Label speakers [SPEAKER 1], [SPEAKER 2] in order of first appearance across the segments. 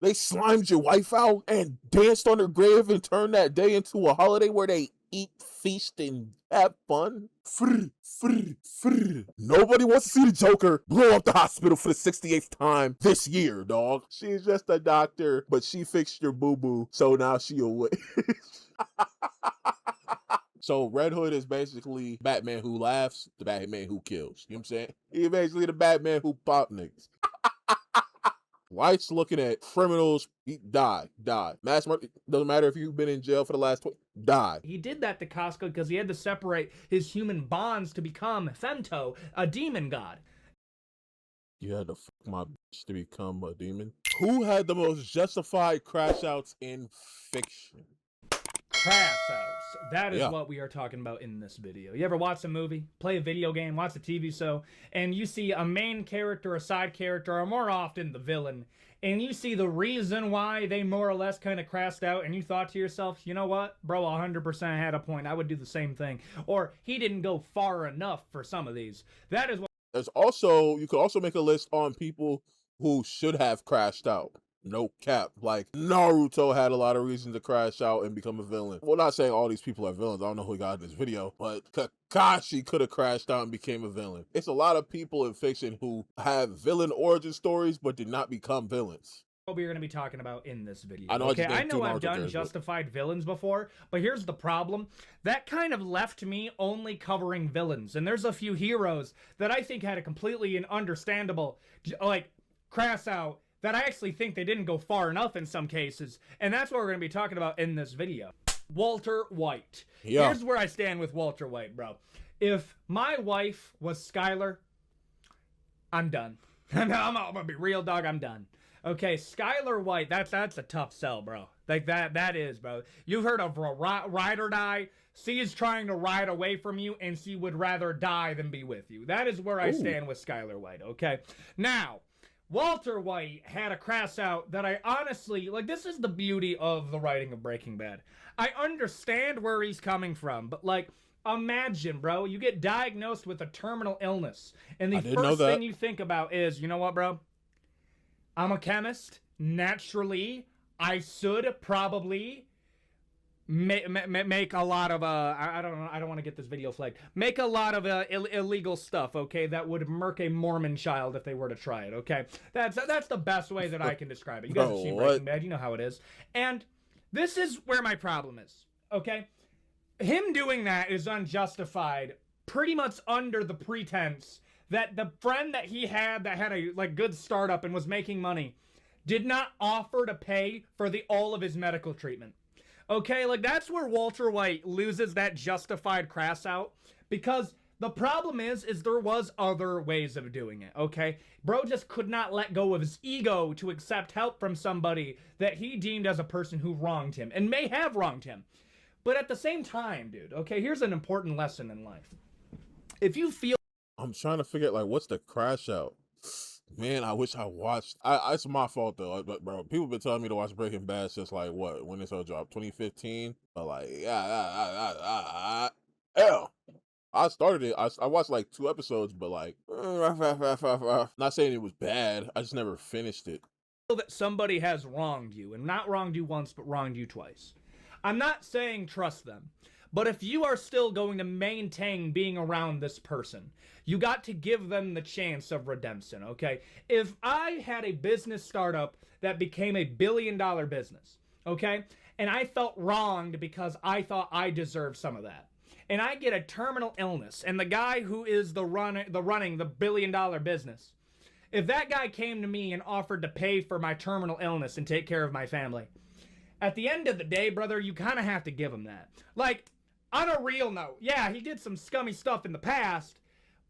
[SPEAKER 1] They slimed your wife out and danced on her grave and turned that day into a holiday where they eat, feast, and have fun. Frr, frr, frr. Nobody wants to see the Joker blow up the hospital for the 68th time this year, dog. She's just a doctor, but she fixed your boo-boo, so now she a witch. So Red Hood is basically Batman who laughs, the Batman who kills. You know what I'm saying? He's basically the Batman who pop niggas. White's looking at criminals, die. Mass murder, doesn't matter if you've been in jail for the last 20, die.
[SPEAKER 2] He did that to Casca because he had to separate his human bonds to become Femto, a demon god.
[SPEAKER 1] You had to fuck my bitch to become a demon? Who had the most justified crash outs in fiction?
[SPEAKER 2] Crash outs. That is what we are talking about in this video. You ever watch a movie, play a video game, watch a TV show, and you see a main character, a side character, or more often the villain, and you see the reason why they more or less kind of crashed out, and you thought to yourself, you know what, bro, 100% had a point. I would do the same thing. Or he didn't go far enough for some of these. That is what.
[SPEAKER 1] There's also, you could also make a list on people who should have crashed out. No cap. Like, Naruto had a lot of reasons to crash out and become a villain. Well, not saying all these people are villains. I don't know who got in this video, but Kakashi could have crashed out and became a villain. It's a lot of people in fiction who have villain origin stories, but did not become villains.
[SPEAKER 2] What we're going to be talking about in this video.
[SPEAKER 1] I know,
[SPEAKER 2] okay, I know I've done justified villains before, but here's the problem. That kind of left me only covering villains, and there's a few heroes that I think had a completely and understandable, like, crash out, that I actually think they didn't go far enough in some cases, and that's what we're going to be talking about in this video. Walter White.
[SPEAKER 1] Yeah.
[SPEAKER 2] Here's where I stand with Walter White, bro. If my wife was Skylar, I'm done. I'm gonna be real, dog, I'm done. Okay, Skylar White, that's a tough sell, bro. Like, that is, bro. You've heard of ride or die. She is trying to ride away from you, and she would rather die than be with you. That is where I stand with Skylar White, okay? Now, Walter White had a crash out that I honestly, like, this is the beauty of the writing of Breaking Bad. I understand where he's coming from, but, like, imagine, bro, you get diagnosed with a terminal illness, and the first thing you think about is, you know what, bro? I'm a chemist. Naturally, I should probably make a lot of I don't want to get this video flagged. Make a lot of illegal stuff, okay? That would murk a Mormon child if they were to try it, okay? That's the best way that I can describe it. You guys have seen Breaking Bad, you know how it is. And this is where my problem is, okay? Him doing that is unjustified, pretty much under the pretense that the friend that he had that had a good startup and was making money did not offer to pay for all of his medical treatment. Okay, like, that's where Walter White loses that justified crash out, because the problem is there was other ways of doing it, okay? Bro just could not let go of his ego to accept help from somebody that he deemed as a person who wronged him, and may have wronged him. But at the same time, dude, okay, here's an important lesson in life. If you feel...
[SPEAKER 1] I'm trying to figure out, like, what's the crash out? Man, I wish I watched. It's my fault though. But bro, people been telling me to watch Breaking Bad since like what? When this whole dropped? 2015. But like, hell, I started it. I watched like 2 episodes, but like, not saying it was bad. I just never finished it.
[SPEAKER 2] That somebody has wronged you, and not wronged you once, but wronged you twice. I'm not saying trust them. But if you are still going to maintain being around this person, you got to give them the chance of redemption, okay? If I had a business startup that became a billion-dollar business, okay, and I felt wronged because I thought I deserved some of that, and I get a terminal illness, and the guy who is running the billion-dollar business, if that guy came to me and offered to pay for my terminal illness and take care of my family, at the end of the day, brother, you kind of have to give him that. Like, on a real note, yeah, he did some scummy stuff in the past,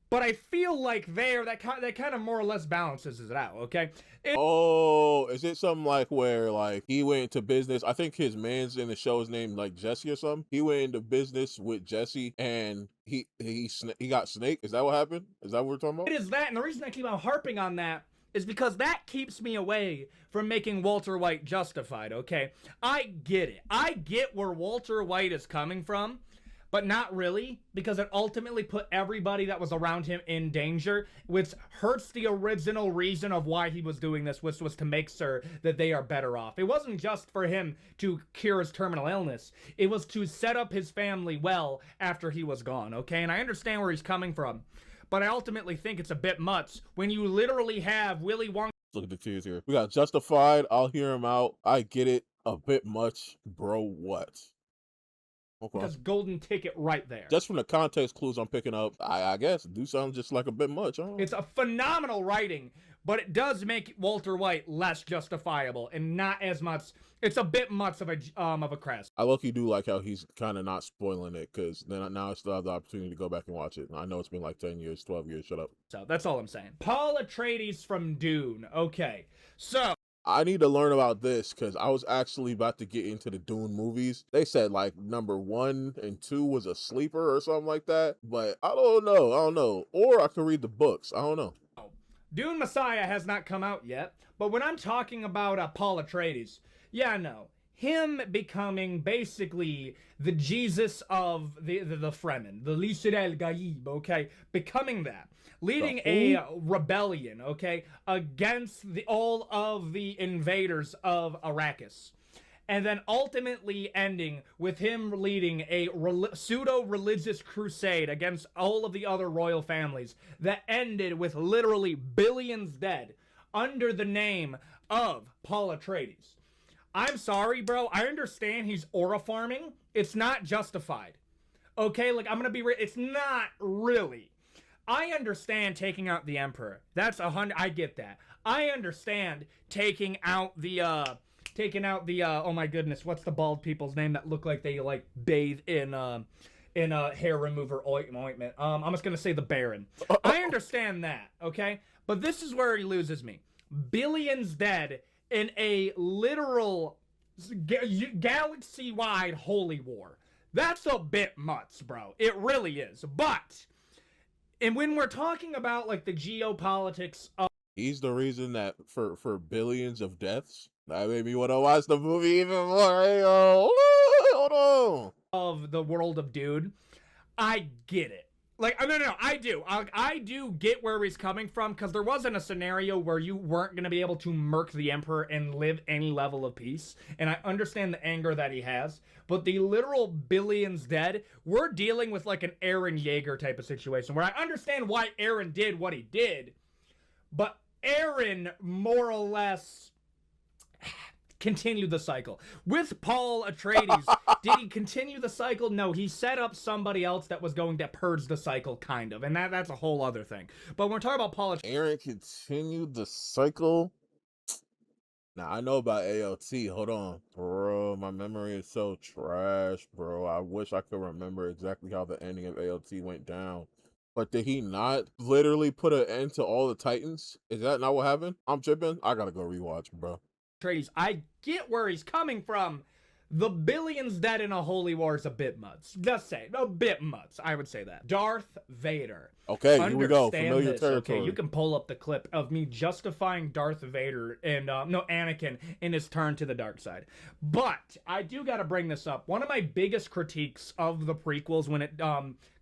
[SPEAKER 2] but I feel like that kind of more or less balances it out, okay?
[SPEAKER 1] Is it something like where like he went into business? I think his man's in the show is named like Jesse or something. He went into business with Jesse and he got snake. Is that what happened? Is that what we're talking about?
[SPEAKER 2] It is that, and the reason I keep on harping on that is because that keeps me away from making Walter White justified, okay? I get it. I get where Walter White is coming from, but not really, because it ultimately put everybody that was around him in danger, which hurts the original reason of why he was doing this, which was to make sure that they are better off. It wasn't just for him to cure his terminal illness. It was to set up his family well after he was gone, okay? And I understand where he's coming from, but I ultimately think it's a bit much when you literally have Willy Wonka.
[SPEAKER 1] Look at the tears here. We got Justified. I'll hear him out. I get it. A bit much. Bro, what? Okay.
[SPEAKER 2] Because golden ticket right there.
[SPEAKER 1] Just from the context clues I'm picking up, I guess do sound just like a bit much.
[SPEAKER 2] It's a phenomenal writing, but it does make Walter White less justifiable and not as much. It's a bit much of a crest.
[SPEAKER 1] I low-key do like how he's kind of not spoiling it, because then now I still have the opportunity to go back and watch it. I know it's been like 10 years, 12 years. Shut up.
[SPEAKER 2] So that's all I'm saying. Paul Atreides from Dune. Okay, so
[SPEAKER 1] I need to learn about this because I was actually about to get into the Dune movies. They said like number 1 and 2 was a sleeper or something like that, but I don't know. Or I could read the books. I don't know.
[SPEAKER 2] Dune Messiah has not come out yet, but when I'm talking about Paul Atreides, yeah, no. Him becoming basically the Jesus of the Fremen, the Lisher el-Gaib, okay? Becoming that. Leading a rebellion, okay? Against all of the invaders of Arrakis. And then ultimately ending with him leading a pseudo-religious crusade against all of the other royal families that ended with literally billions dead under the name of Paul Atreides. I'm sorry, bro. I understand he's aura farming. It's not justified. Okay, like, I'm gonna be it's not really. I understand taking out the Emperor. That's 100. I get that. I understand taking out the oh my goodness, what's the bald people's name that look like they like bathe in a hair remover ointment? I'm just gonna say the Baron. I understand that, okay? But this is where he loses me. Billions dead in a literal galaxy-wide holy war. That's a bit much, bro. It really is. But, and when we're talking about like the geopolitics of,
[SPEAKER 1] he's the reason that for billions of deaths, that made me want to watch the movie even more. Hey, hold on.
[SPEAKER 2] Of the world of Dune, I get it. Like, no, I do. I do get where he's coming from, because there wasn't a scenario where you weren't going to be able to murk the Emperor and live any level of peace. And I understand the anger that he has. But the literal billions dead, we're dealing with like an Eren Yeager type of situation, where I understand why Eren did what he did. But Eren, more or less, continued the cycle. With Paul Atreides, did he continue the cycle? No, he set up somebody else that was going to purge the cycle, kind of. And that's a whole other thing. But when we're talking about Paul Atreides,
[SPEAKER 1] Eren continued the cycle? Now, I know about ALT. Hold on. Bro, my memory is so trash, bro. I wish I could remember exactly how the ending of ALT went down. But did he not literally put an end to all the Titans? Is that not what happened? I'm tripping. I gotta go rewatch, bro.
[SPEAKER 2] Atreides, I get where he's coming from. The billions dead in a holy war is a bit much. Just say, a bit much. I would say that. Darth Vader.
[SPEAKER 1] Okay, here we go. Familiar
[SPEAKER 2] this,
[SPEAKER 1] territory.
[SPEAKER 2] Okay, you can pull up the clip of me justifying Darth Vader and, Anakin in his turn to the dark side. But I do gotta bring this up. One of my biggest critiques of the prequels when it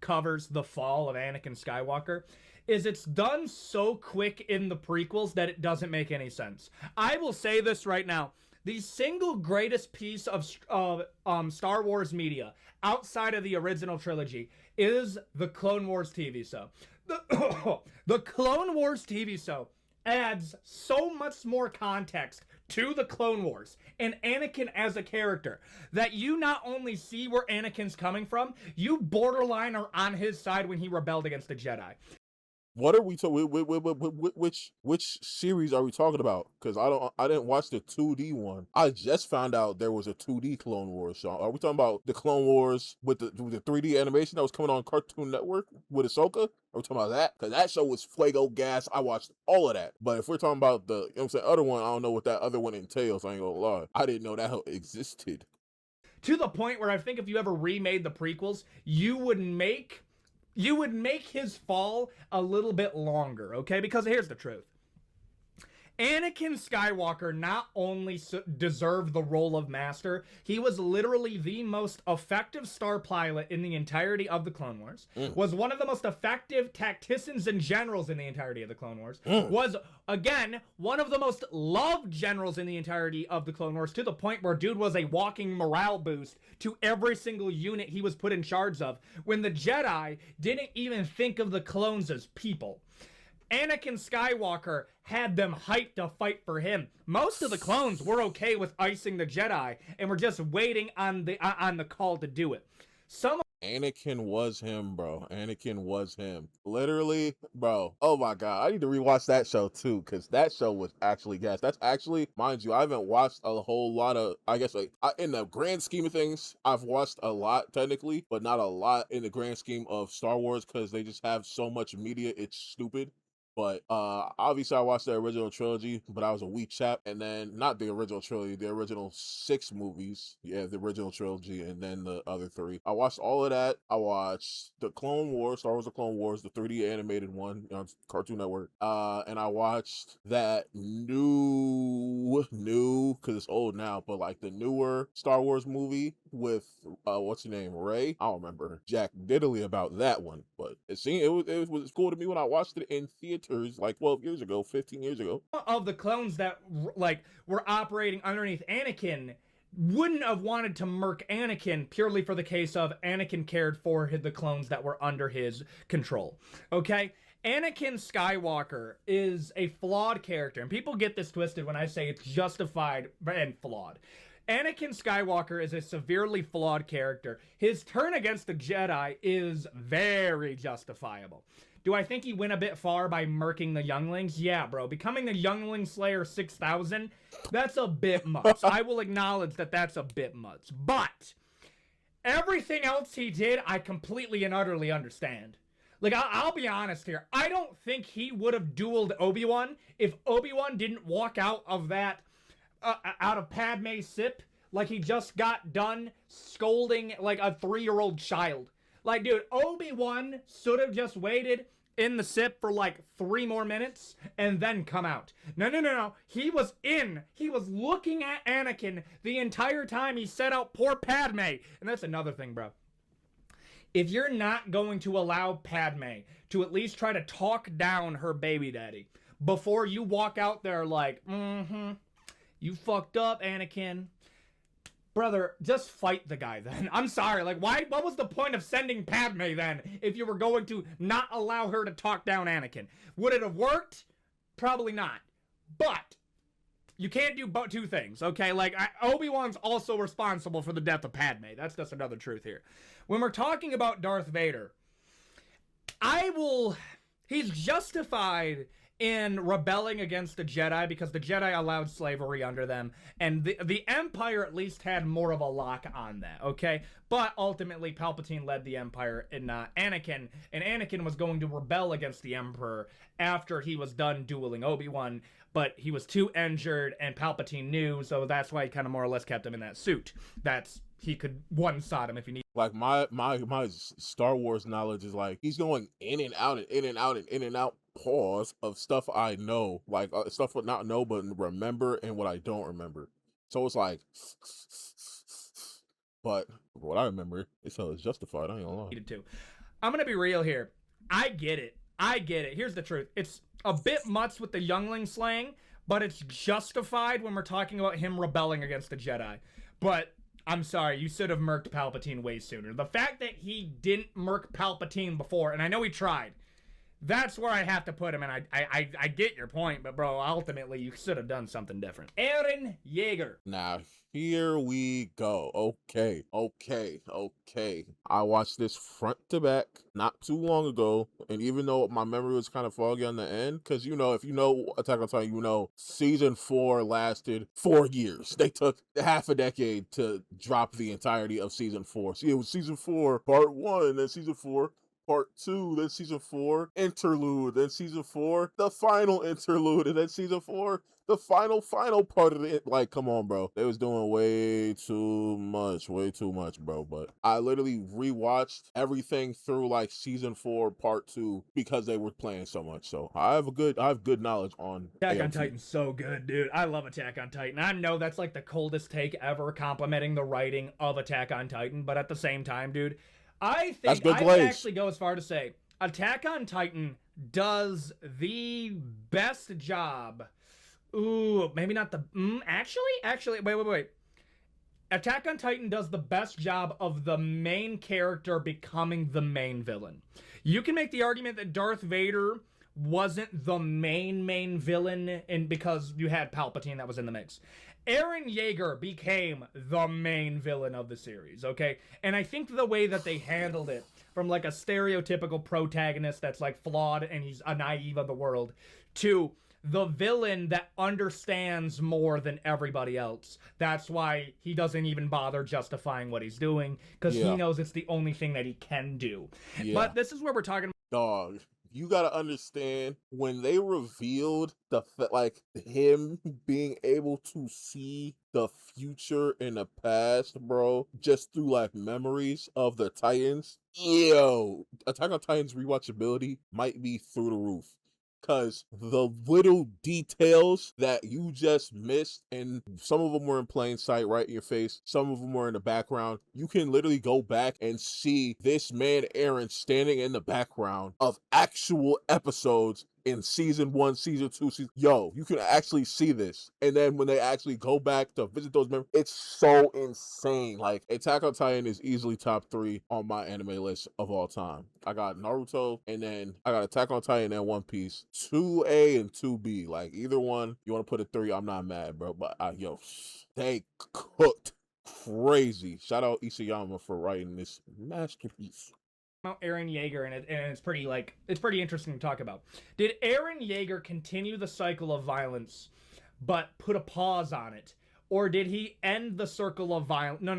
[SPEAKER 2] covers the fall of Anakin Skywalker is it's done so quick in the prequels that it doesn't make any sense. I will say this right now. The single greatest piece of Star Wars media outside of the original trilogy is the Clone Wars TV show. The Clone Wars TV show adds so much more context to the Clone Wars and Anakin as a character that you not only see where Anakin's coming from, you borderline are on his side when he rebelled against the Jedi.
[SPEAKER 1] What are we talking? Which series are we talking about? Because I didn't watch the 2D one. I just found out there was a 2D Clone Wars show. Are we talking about the Clone Wars with the 3D animation that was coming on Cartoon Network with Ahsoka? Are we talking about that? Because that show was Fuego gas. I watched all of that. But if we're talking about the, you know what I'm saying, other one, I don't know what that other one entails. I ain't gonna lie. I didn't know that existed.
[SPEAKER 2] To the point where I think if you ever remade the prequels, you would make his fall a little bit longer, okay? Because here's the truth. Anakin Skywalker not only deserved the role of Master, he was literally the most effective star pilot in the entirety of the Clone Wars, was one of the most effective tacticians and generals in the entirety of the Clone Wars, was, again, one of the most loved generals in the entirety of the Clone Wars, to the point where dude was a walking morale boost to every single unit he was put in charge of, when the Jedi didn't even think of the clones as people. Anakin Skywalker had them hyped to fight for him. Most of the clones were okay with icing the Jedi and were just waiting on the call to do it.
[SPEAKER 1] Anakin was him, bro. Anakin was him. Literally, bro. Oh my god. I need to rewatch that show too, because that show was actually gas. That's actually, mind you, I haven't watched a whole lot of, I guess, like, in the grand scheme of things, I've watched a lot technically, but not a lot in the grand scheme of Star Wars, because they just have so much media, it's stupid. But obviously I watched the original trilogy, but I was a wee chap, and then not the original trilogy, the original 6 movies. Yeah, the original trilogy, and then the other 3. I watched all of that. I watched the Clone Wars, Star Wars: The Clone Wars, the 3D animated one on Cartoon Network. And I watched that new, because it's old now, but like the newer Star Wars movie with what's her name, Rey. I don't remember jack diddly about that one, but it was cool to me when I watched it in theaters like 12 years ago, 15 years ago.
[SPEAKER 2] Of the clones that like were operating underneath Anakin wouldn't have wanted to murk Anakin purely for the case of Anakin cared for the clones that were under his control. Okay? Anakin Skywalker is a flawed character, and people get this twisted when I say it's justified and flawed. Anakin Skywalker is a severely flawed character. His turn against the Jedi is very justifiable. Do I think he went a bit far by murking the younglings? Yeah, bro. Becoming the Youngling Slayer 6000, that's a bit much. I will acknowledge that that's a bit much. But everything else he did, I completely and utterly understand. Like, I'll be honest here. I don't think he would have dueled Obi-Wan if Obi-Wan didn't walk out of that, out of Padme's sip like he just got done scolding like a 3-year-old child. Like, dude, Obi-Wan should have just waited in the sip for like 3 more minutes and then come out. No. He was in. He was looking at Anakin the entire time he set out poor Padme. And that's another thing, bro. If you're not going to allow Padme to at least try to talk down her baby daddy before you walk out there like, you fucked up, Anakin. Brother, just fight the guy then. I'm sorry, like, why? What was the point of sending Padme then if you were going to not allow her to talk down Anakin? Would it have worked? Probably not. But you can't do but 2 things, okay? Like, Obi-Wan's also responsible for the death of Padme. That's just another truth here. When we're talking about Darth Vader, he's justified in rebelling against the Jedi because the Jedi allowed slavery under them, and the Empire at least had more of a lock on that, okay? But ultimately, Palpatine led the Empire and not Anakin, and Anakin was going to rebel against the Emperor after he was done dueling Obi-Wan, but he was too injured, and Palpatine knew, so that's why he kind of more or less kept him in that suit. He could one-shot him if he needed.
[SPEAKER 1] Like, my Star Wars knowledge is like, he's going in and out and in and out and in and out, pause, of stuff I know, like stuff I not know but remember and what I don't remember. So it's like, but what I remember is how it's justified. I ain't gonna lie.
[SPEAKER 2] I'm gonna be real here. I get it. Here's the truth. It's a bit much with the youngling slaying, but it's justified when we're talking about him rebelling against the Jedi. But I'm sorry, you should have murked Palpatine way sooner. The fact that he didn't murk Palpatine before, and I know he tried, that's where I have to put him, and I get your point, but bro, ultimately, you should have done something different. Eren Yeager.
[SPEAKER 1] Now, here we go. Okay. I watched this front to back not too long ago, and even though my memory was kind of foggy on the end, because, you know, if you know Attack on Titan, you know, season 4 lasted 4 years. They took half a decade to drop the entirety of season 4. See, it was season 4, part 1, and then season 4, part 2, then season 4, interlude, then season 4, the final interlude, and then season 4, the final part of it, like, come on, bro. They was doing way too much, bro. But I literally rewatched everything through like season 4, part 2, because they were playing so much. So I have good knowledge on
[SPEAKER 2] Attack on
[SPEAKER 1] AOT.
[SPEAKER 2] Titan's so good, dude. I love Attack on Titan. I know that's like the coldest take ever, complimenting the writing of Attack on Titan, but at the same time, dude, I think I would actually go as far to say Attack on Titan does the best job. Ooh, maybe not the... actually, wait. Attack on Titan does the best job of the main character becoming the main villain. You can make the argument that Darth Vader wasn't the main villain because you had Palpatine that was in the mix. Eren Yeager became the main villain of the series, okay? And I think the way that they handled it, from like a stereotypical protagonist that's like flawed and he's a naive of the world, to the villain that understands more than everybody else. That's why he doesn't even bother justifying what he's doing, because he knows it's the only thing that he can do. But this is where we're talking about...
[SPEAKER 1] Dog, you gotta understand, when they revealed like him being able to see the future and the past, bro, just through like memories of the Titans, Attack on Titan's rewatchability might be through the roof. Because the little details that you just missed, and some of them were in plain sight right in your face, some of them were in the background, you can literally go back and see this man Eren standing in the background of actual episodes in season 1, season 2, you can actually see this. And then when they actually go back to visit those memories, it's so insane. Like, Attack on Titan is easily top 3 on my anime list of all time. I got Naruto, and then I got Attack on Titan and One Piece. 2A and 2B. Like, either one, you want to put a 3, I'm not mad, bro. But, they cooked crazy. Shout out Isayama for writing this masterpiece.
[SPEAKER 2] Eren Yeager, and it's pretty interesting to talk about. Did Eren Yeager continue the cycle of violence but put a pause on it, or did he end the circle of violence? No,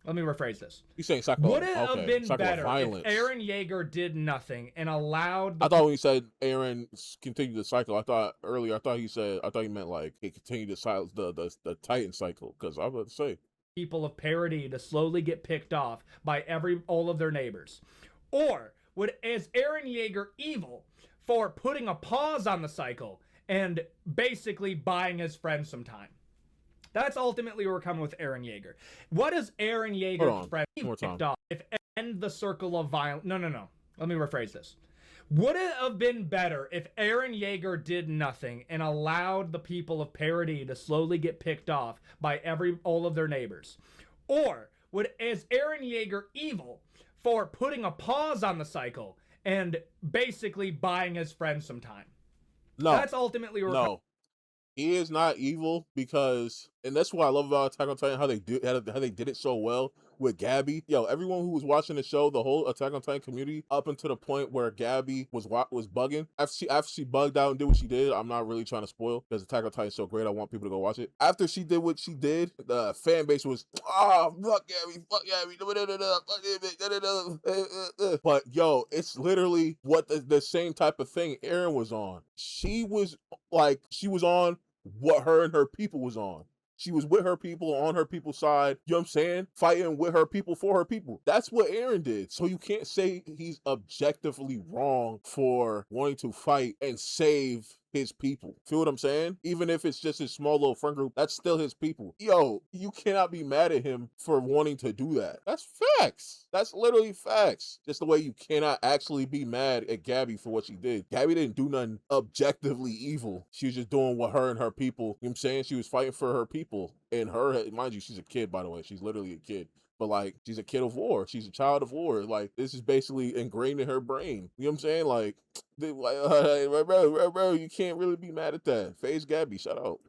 [SPEAKER 2] let me rephrase this.
[SPEAKER 1] You're saying cycle?
[SPEAKER 2] Would it have been better if Eren Yeager did nothing and allowed
[SPEAKER 1] I thought when he said Eren continued the cycle, I thought he meant like he continued the Titan cycle, because I was about to say
[SPEAKER 2] people of parity to slowly get picked off by all of their neighbors? Or is Eren Yeager evil for putting a pause on the cycle and basically buying his friends some time? That's ultimately where we're coming with Eren Yeager. What is Eren Yeager's friend picked off if end the circle of violence? No. Let me rephrase this. Would it have been better if Eren Yeager did nothing and allowed the people of parity to slowly get picked off by all of their neighbors? Or is Eren Yeager evil for putting a pause on the cycle and basically buying his friends some time?
[SPEAKER 1] No.
[SPEAKER 2] That's ultimately where
[SPEAKER 1] no. He is not evil, because, and that's what I love about Attack on Titan, how they did it so well with Gabby. Everyone who was watching the show, the whole Attack on Titan community, up until the point where Gabby was bugging. After she bugged out and did what she did, I'm not really trying to spoil, because Attack on Titan is so great, I want people to go watch it. After she did what she did, the fan base was, fuck Gabby, but it's literally what the same type of thing Eren was on. She was on what her and her people was on. She was with her people, on her people's side, you know what I'm saying? Fighting with her people, for her people. That's what Eren did. So you can't say he's objectively wrong for wanting to fight and save his people. Feel what I'm saying? Even if it's just his small little friend group, that's still his people. You cannot be mad at him for wanting to do that. That's facts. That's literally facts. Just the way you cannot actually be mad at Gabby for what she did. Gabby didn't do nothing objectively evil. She was just doing what her and her people, you know what I'm saying? She was fighting for her people. And mind you, she's a kid, by the way. She's literally a kid. But, like, she's a kid of war. She's a child of war. Like, this is basically ingrained in her brain. You know what I'm saying? Like, bro, you can't really be mad at that. FaZe Gabby, shout out.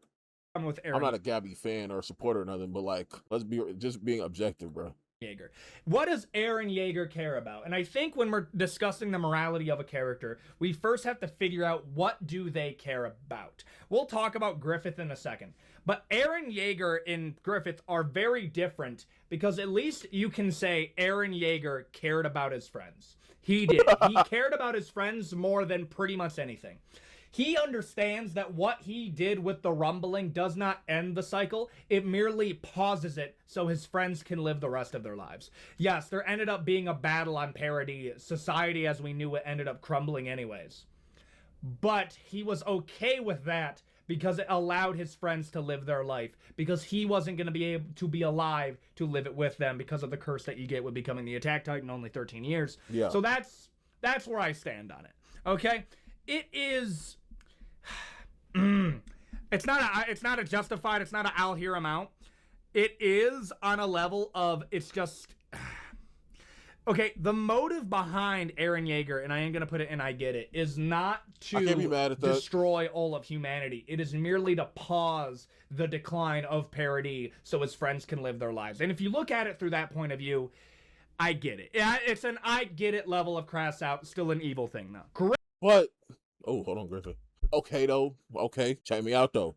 [SPEAKER 2] I'm with Eren.
[SPEAKER 1] I'm not a Gabby fan or supporter or nothing, but, like, let's be just being objective, bro.
[SPEAKER 2] Yeager. What does Eren Yeager care about? And I think when we're discussing the morality of a character, we first have to figure out what do they care about. We'll talk about Griffith in a second. But Eren Yeager and Griffith are very different, because at least you can say Eren Yeager cared about his friends. He did. He cared about his friends more than pretty much anything. He understands that what he did with the rumbling does not end the cycle. It merely pauses it so his friends can live the rest of their lives. Yes, there ended up being a battle on parody. Society as we knew it ended up crumbling anyways. But he was okay with that because it allowed his friends to live their life, because he wasn't going to be able to be alive to live it with them because of the curse that you get with becoming the Attack Titan, only 13 years.
[SPEAKER 1] Yeah.
[SPEAKER 2] So that's where I stand on it. Okay? It is it's not a justified, it's not a I'll hear him out. It is on a level of it's just okay, the motive behind Eren Yeager, and I am going to put it in I get it, is not to
[SPEAKER 1] I can't be mad at that.
[SPEAKER 2] destroy all of humanity. It is merely to pause the decline of parody so his friends can live their lives. And if you look at it through that point of view, I get it. It's an I get it level of crass out, still an evil thing though.
[SPEAKER 1] But, oh, hold on, Griffin. Okay, though. Okay, check me out, though.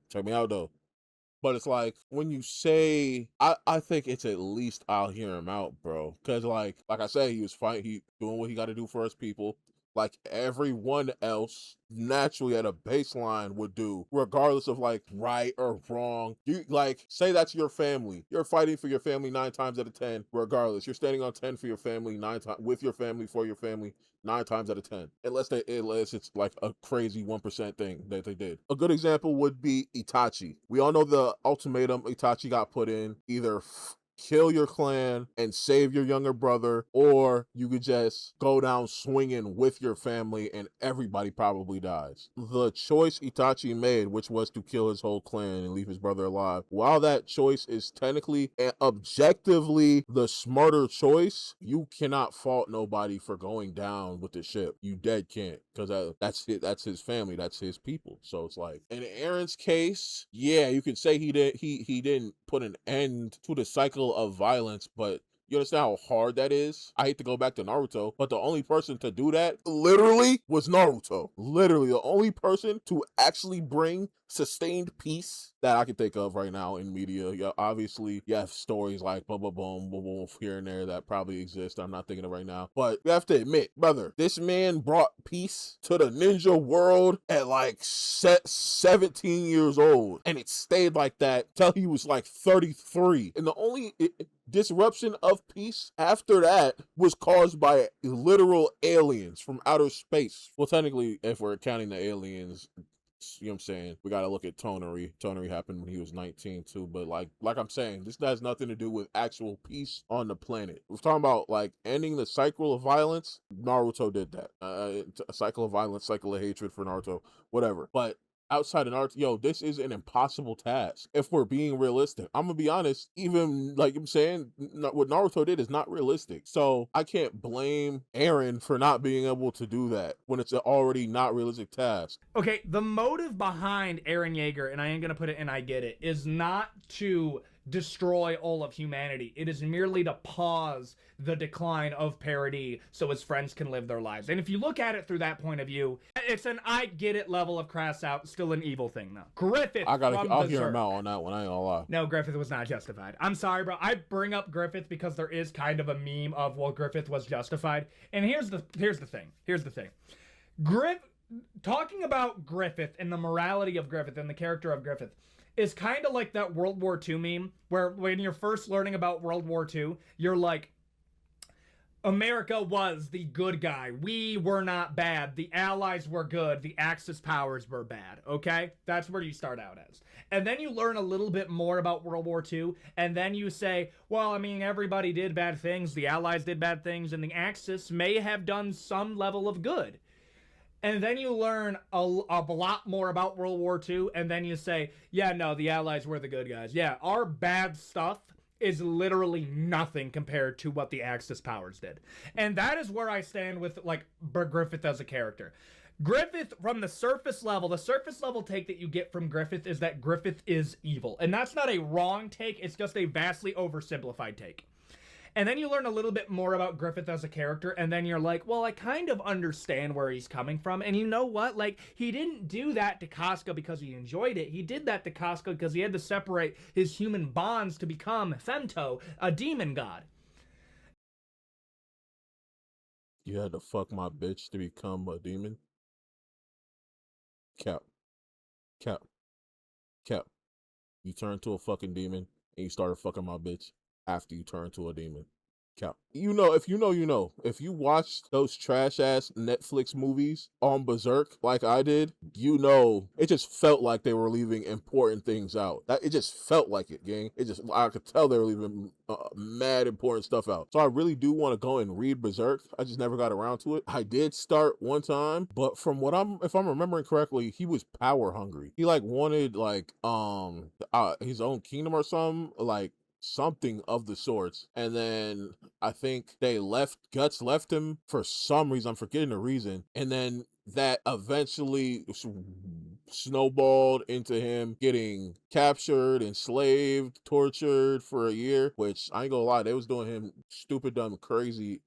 [SPEAKER 1] But it's like, when you say, I think it's at least I'll hear him out, bro. Because, like I said, he was fighting, he doing what he got to do for his people. Like everyone else naturally at a baseline would do, regardless of like right or wrong. You like say that's your family. You're fighting for your family 9 times out of 10, regardless. You're standing on 10 for your family, 9 times with your family, for your family, 9 times out of 10. Unless it's like a crazy 1% thing that they did. A good example would be Itachi. We all know the ultimatum Itachi got put in: either kill your clan and save your younger brother, or you could just go down swinging with your family and everybody probably dies. The choice Itachi made, which was to kill his whole clan and leave his brother alive, while that choice is technically and objectively the smarter choice, you cannot fault nobody for going down with the ship. You dead can't, because that's his family, that's his people. So it's like, in Eren's case, yeah, you could say he didn't put an end to the cycle of violence, but you understand how hard that is? I hate to go back to Naruto, but the only person to do that literally was Naruto. Literally the only person to actually bring sustained peace that I can think of right now in media. Yeah, obviously you have stories like boom, boom, boom, boom, boom here and there that probably exist. I'm not thinking of right now, but you have to admit, brother, this man brought peace to the ninja world at like 17 years old, and it stayed like that till he was like 33. And the only disruption of peace after that was caused by literal aliens from outer space. Well, technically, if we're counting the aliens, you know what I'm saying, we gotta look at Tonery. Tonery happened when he was 19 too, but like I'm saying, this has nothing to do with actual peace on the planet. We're talking about like ending the cycle of violence. Naruto did that. A cycle of violence, cycle of hatred for Naruto, whatever. But outside of Naruto, this is an impossible task if we're being realistic. I'm gonna be honest, even like I'm saying, what Naruto did is not realistic. So I can't blame Eren for not being able to do that when it's an already not realistic task.
[SPEAKER 2] Okay, the motive behind Eren Yeager, and I am going to put it in I get it, is not to destroy all of humanity. It is merely to pause the decline of parody so his friends can live their lives. And if you look at it through that point of view, it's an I get it level of crass out, still an evil thing though. Griffith,
[SPEAKER 1] I'll hear him out on that one. I ain't gonna lie.
[SPEAKER 2] No, Griffith was not justified. I'm sorry, bro. I bring up Griffith because there is kind of a meme of, well, Griffith was justified. And here's the thing. Talking about Griffith and the morality of Griffith and the character of Griffith is kind of like that World War II meme where when you're first learning about World War II, you're like, America was the good guy. We were not bad. The Allies were good. The Axis powers were bad. Okay? That's where you start out as. And then you learn a little bit more about World War II, and then you say, well, I mean, everybody did bad things. The Allies did bad things, and the Axis may have done some level of good. And then you learn a lot more about World War II, and then you say, yeah, no, the Allies were the good guys. Yeah, our bad stuff is literally nothing compared to what the Axis powers did. And that is where I stand with, like, Griffith as a character. Griffith, from the surface level take that you get from Griffith is that Griffith is evil. And that's not a wrong take, it's just a vastly oversimplified take. And then you learn a little bit more about Griffith as a character, and then you're like, well, I kind of understand where he's coming from. And you know what? Like, he didn't do that to Casca because he enjoyed it. He did that to Casca because he had to separate his human bonds to become Femto, a demon god.
[SPEAKER 1] You had to fuck my bitch to become a demon? Cap, Cap, Cap. You turned to a fucking demon and you started fucking my bitch after you turned to a demon. Cap. You know, if you know, you know. If you watched those trash ass Netflix movies on Berserk like I did, you know, it just felt like they were leaving important things out. That it just felt like it, gang. It just I could tell they were leaving mad important stuff out. So I really do want to go and read Berserk. I just never got around to it. I did start one time, but from what if I'm remembering correctly, he was power hungry. He like wanted like his own kingdom or something, like something of the sorts. And then I think Guts left him for some reason. I'm forgetting the reason. And then that eventually snowballed into him getting captured, enslaved, tortured for a year, which I ain't gonna lie, they was doing him stupid, dumb, crazy.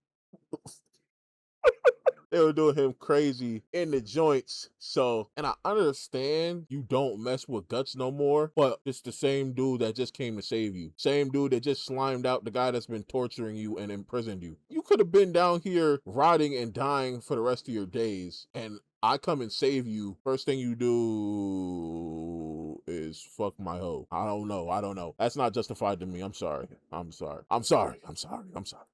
[SPEAKER 1] They were doing him crazy in the joints. So, and I understand you don't mess with Guts no more, but it's the same dude that just came to save you. Same dude that just slimed out the guy that's been torturing you and imprisoned you. You could have been down here rotting and dying for the rest of your days, and I come and save you. First thing you do is fuck my hoe. I don't know. That's not justified to me. I'm sorry.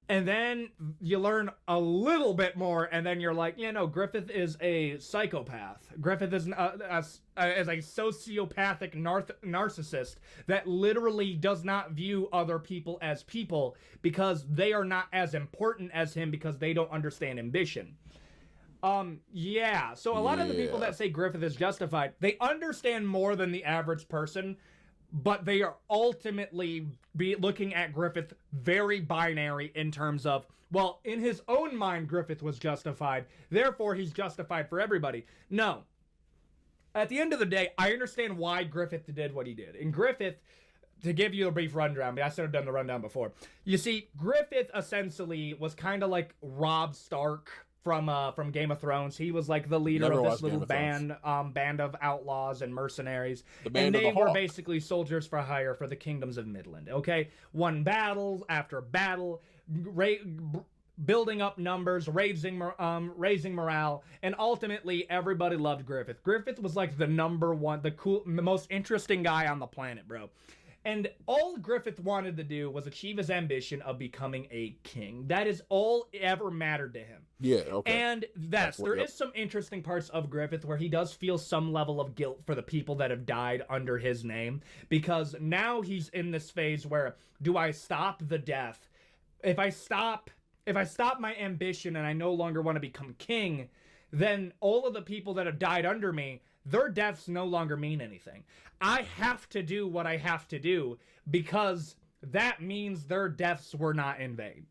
[SPEAKER 2] And then you learn a little bit more, and then you're like, Griffith is a psychopath. Griffith is a sociopathic narcissist that literally does not view other people as people because they are not as important as him because they don't understand ambition. So a lot of the people that say Griffith is justified, they understand more than the average person, but they are ultimately looking at Griffith very binary in terms of, well, in his own mind, Griffith was justified, therefore he's justified for everybody. No. At the end of the day, I understand why Griffith did what he did. And Griffith, to give you a brief rundown, but I should have done the rundown before. You see, Griffith essentially was kind of like Robb Stark from Game of Thrones. He was like the leader of this little band of outlaws and mercenaries. And they were basically soldiers for hire for the kingdoms of Midland. Okay? Won battles after battle, building up numbers, raising morale, and ultimately everybody loved Griffith. Griffith was like the number one, the most interesting guy on the planet, bro. And all Griffith wanted to do was achieve his ambition of becoming a king. That is all ever mattered to him.
[SPEAKER 1] Yeah, okay.
[SPEAKER 2] And there is some interesting parts of Griffith where he does feel some level of guilt for the people that have died under his name. Because now he's in this phase where, do I stop the death? If I stop my ambition and I no longer want to become king, then all of the people that have died under me, their deaths no longer mean anything. I have to do what I have to do because that means their deaths were not in vain.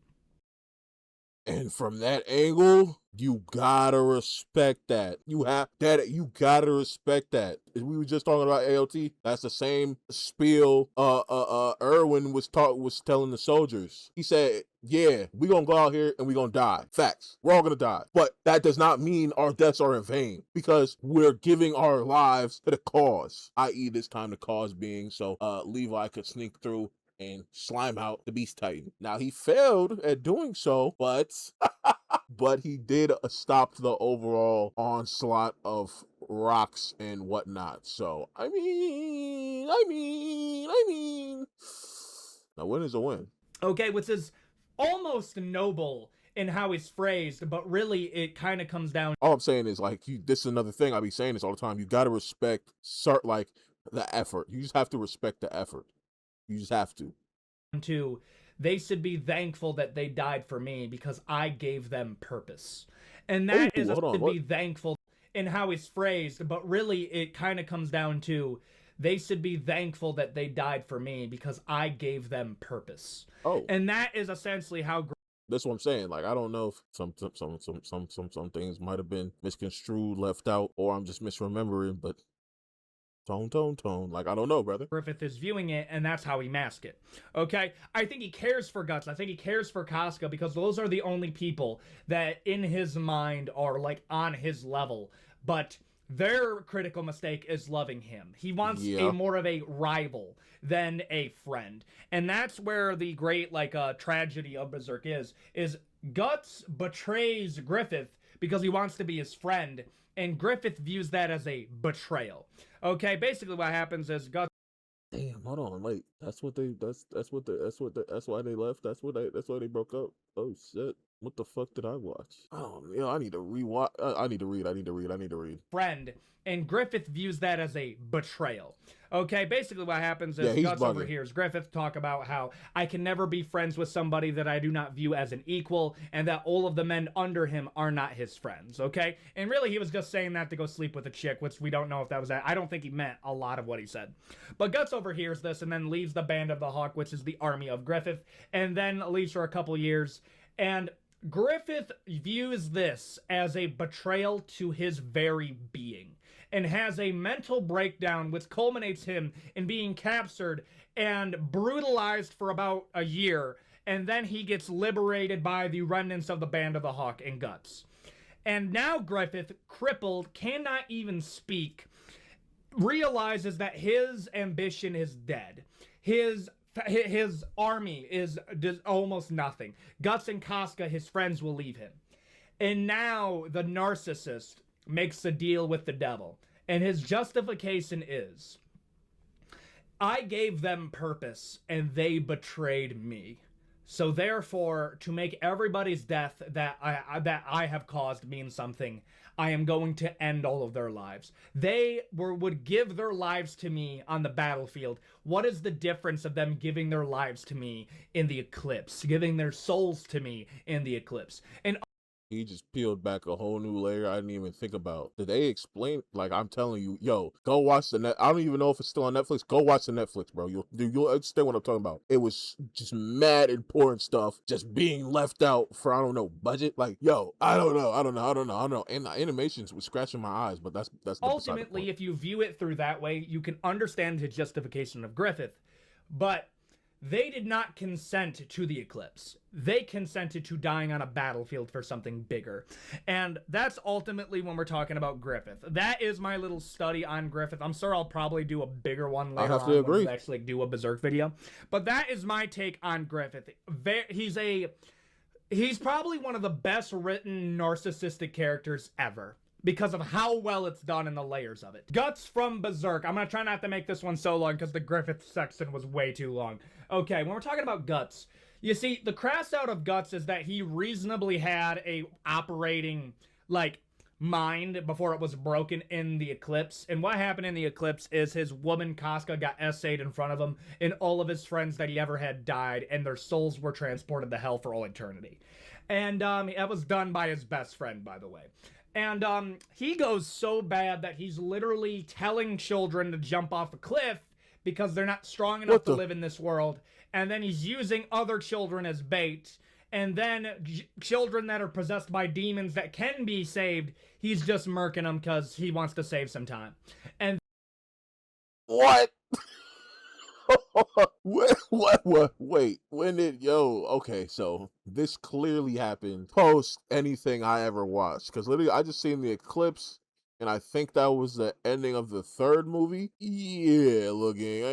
[SPEAKER 1] And from that angle, you gotta respect that. You gotta respect that. We were just talking about AOT. That's the same spiel Erwin was telling the soldiers. He said, yeah, we gonna go out here and we gonna die. Facts. We're all gonna die. But that does not mean our deaths are in vain because we're giving our lives to the cause. I.e. this time the cause being so Levi could sneak through and slime out the Beast Titan. Now he failed at doing so, but he did stop the overall onslaught of rocks and whatnot. So I mean, a win is a win.
[SPEAKER 2] Okay, which is almost noble in how it's phrased, but really it kind of comes down.
[SPEAKER 1] All I'm saying is like this is another thing I be saying this all the time. You got to respect the effort. You just have to respect the effort. You just have to.
[SPEAKER 2] They should be thankful that they died for me because I gave them purpose. And that be thankful in how it's phrased, but really it kind of comes down to they should be thankful that they died for me because I gave them purpose. Oh. And that is essentially how
[SPEAKER 1] that's what I'm saying. Like, I don't know if some things might have been misconstrued, left out, or I'm just misremembering, but tone. Like, I don't know, brother.
[SPEAKER 2] Griffith is viewing it, and that's how he masked it. Okay? I think he cares for Guts. I think he cares for Casca because those are the only people that in his mind are, like, on his level. But their critical mistake is loving him. He wants more of a rival than a friend. And that's where the great, tragedy of Berserk is Guts betrays Griffith because he wants to be his friend, and Griffith views that as a betrayal. Okay, basically what happens is Guts.
[SPEAKER 1] Damn, hold on, wait. That's why they left. That's why they broke up. Oh shit. What the fuck did I watch? Oh, I need to rewatch. I need to read.
[SPEAKER 2] Friend, and Griffith views that as a betrayal. Okay, basically what happens is
[SPEAKER 1] he's
[SPEAKER 2] Guts
[SPEAKER 1] bugging.
[SPEAKER 2] overhears Griffith talk about how I can never be friends with somebody that I do not view as an equal, and that all of the men under him are not his friends, okay? And really, he was just saying that to go sleep with a chick, which we don't know if that was that. I don't think he meant a lot of what he said. But Guts overhears this and then leaves the Band of the Hawk, which is the army of Griffith, and then leaves for a couple years, and Griffith views this as a betrayal to his very being, and has a mental breakdown which culminates him in being captured and brutalized for about a year, and then he gets liberated by the remnants of the Band of the Hawk and Guts. And now Griffith, crippled, cannot even speak, realizes that his ambition is dead. His army is almost nothing. Guts and Casca, his friends, will leave him. And now the narcissist makes a deal with the devil. And his justification is, I gave them purpose and they betrayed me. So therefore, to make everybody's death that I have caused mean something, I am going to end all of their lives. They would give their lives to me on the battlefield. What is the difference of them giving their lives to me in the eclipse, giving their souls to me in the eclipse? And
[SPEAKER 1] he just peeled back a whole new layer I didn't even think about. Did they explain? Like, I'm telling you, yo, go watch the net. I don't even know if it's still on Netflix. Go watch the Netflix, bro. You'll understand what I'm talking about. It was just mad important stuff just being left out for, I don't know, budget. Like, yo, I don't know. And the animations was scratching my eyes, but that's
[SPEAKER 2] ultimately, if you view it through that way, you can understand the justification of Griffith. But they did not consent to the eclipse. They consented to dying on a battlefield for something bigger. And that's ultimately when we're talking about Griffith. That is my little study on Griffith. I'm sure I'll probably do a bigger one later on when we actually do a Berserk video. But that is my take on Griffith. He's probably one of the best written narcissistic characters ever, because of how well it's done in the layers of it. Guts from Berserk. I'm going to try not to make this one so long because the Griffith section was way too long. Okay, when we're talking about Guts, you see, the crass out of Guts is that he reasonably had a operating, mind before it was broken in the eclipse. And what happened in the eclipse is his woman Casca got essayed in front of him, and all of his friends that he ever had died, and their souls were transported to hell for all eternity. And that was done by his best friend, by the way. And he goes so bad that he's literally telling children to jump off a cliff because they're not strong enough to live in this world. And then he's using other children as bait. And then children that are possessed by demons that can be saved, he's just murking them because he wants to save some time. And
[SPEAKER 1] what? Wait, when did, okay, so this clearly happened post anything I ever watched, because literally I just seen the eclipse, and I think that was the ending of the third movie. Yeah, looking,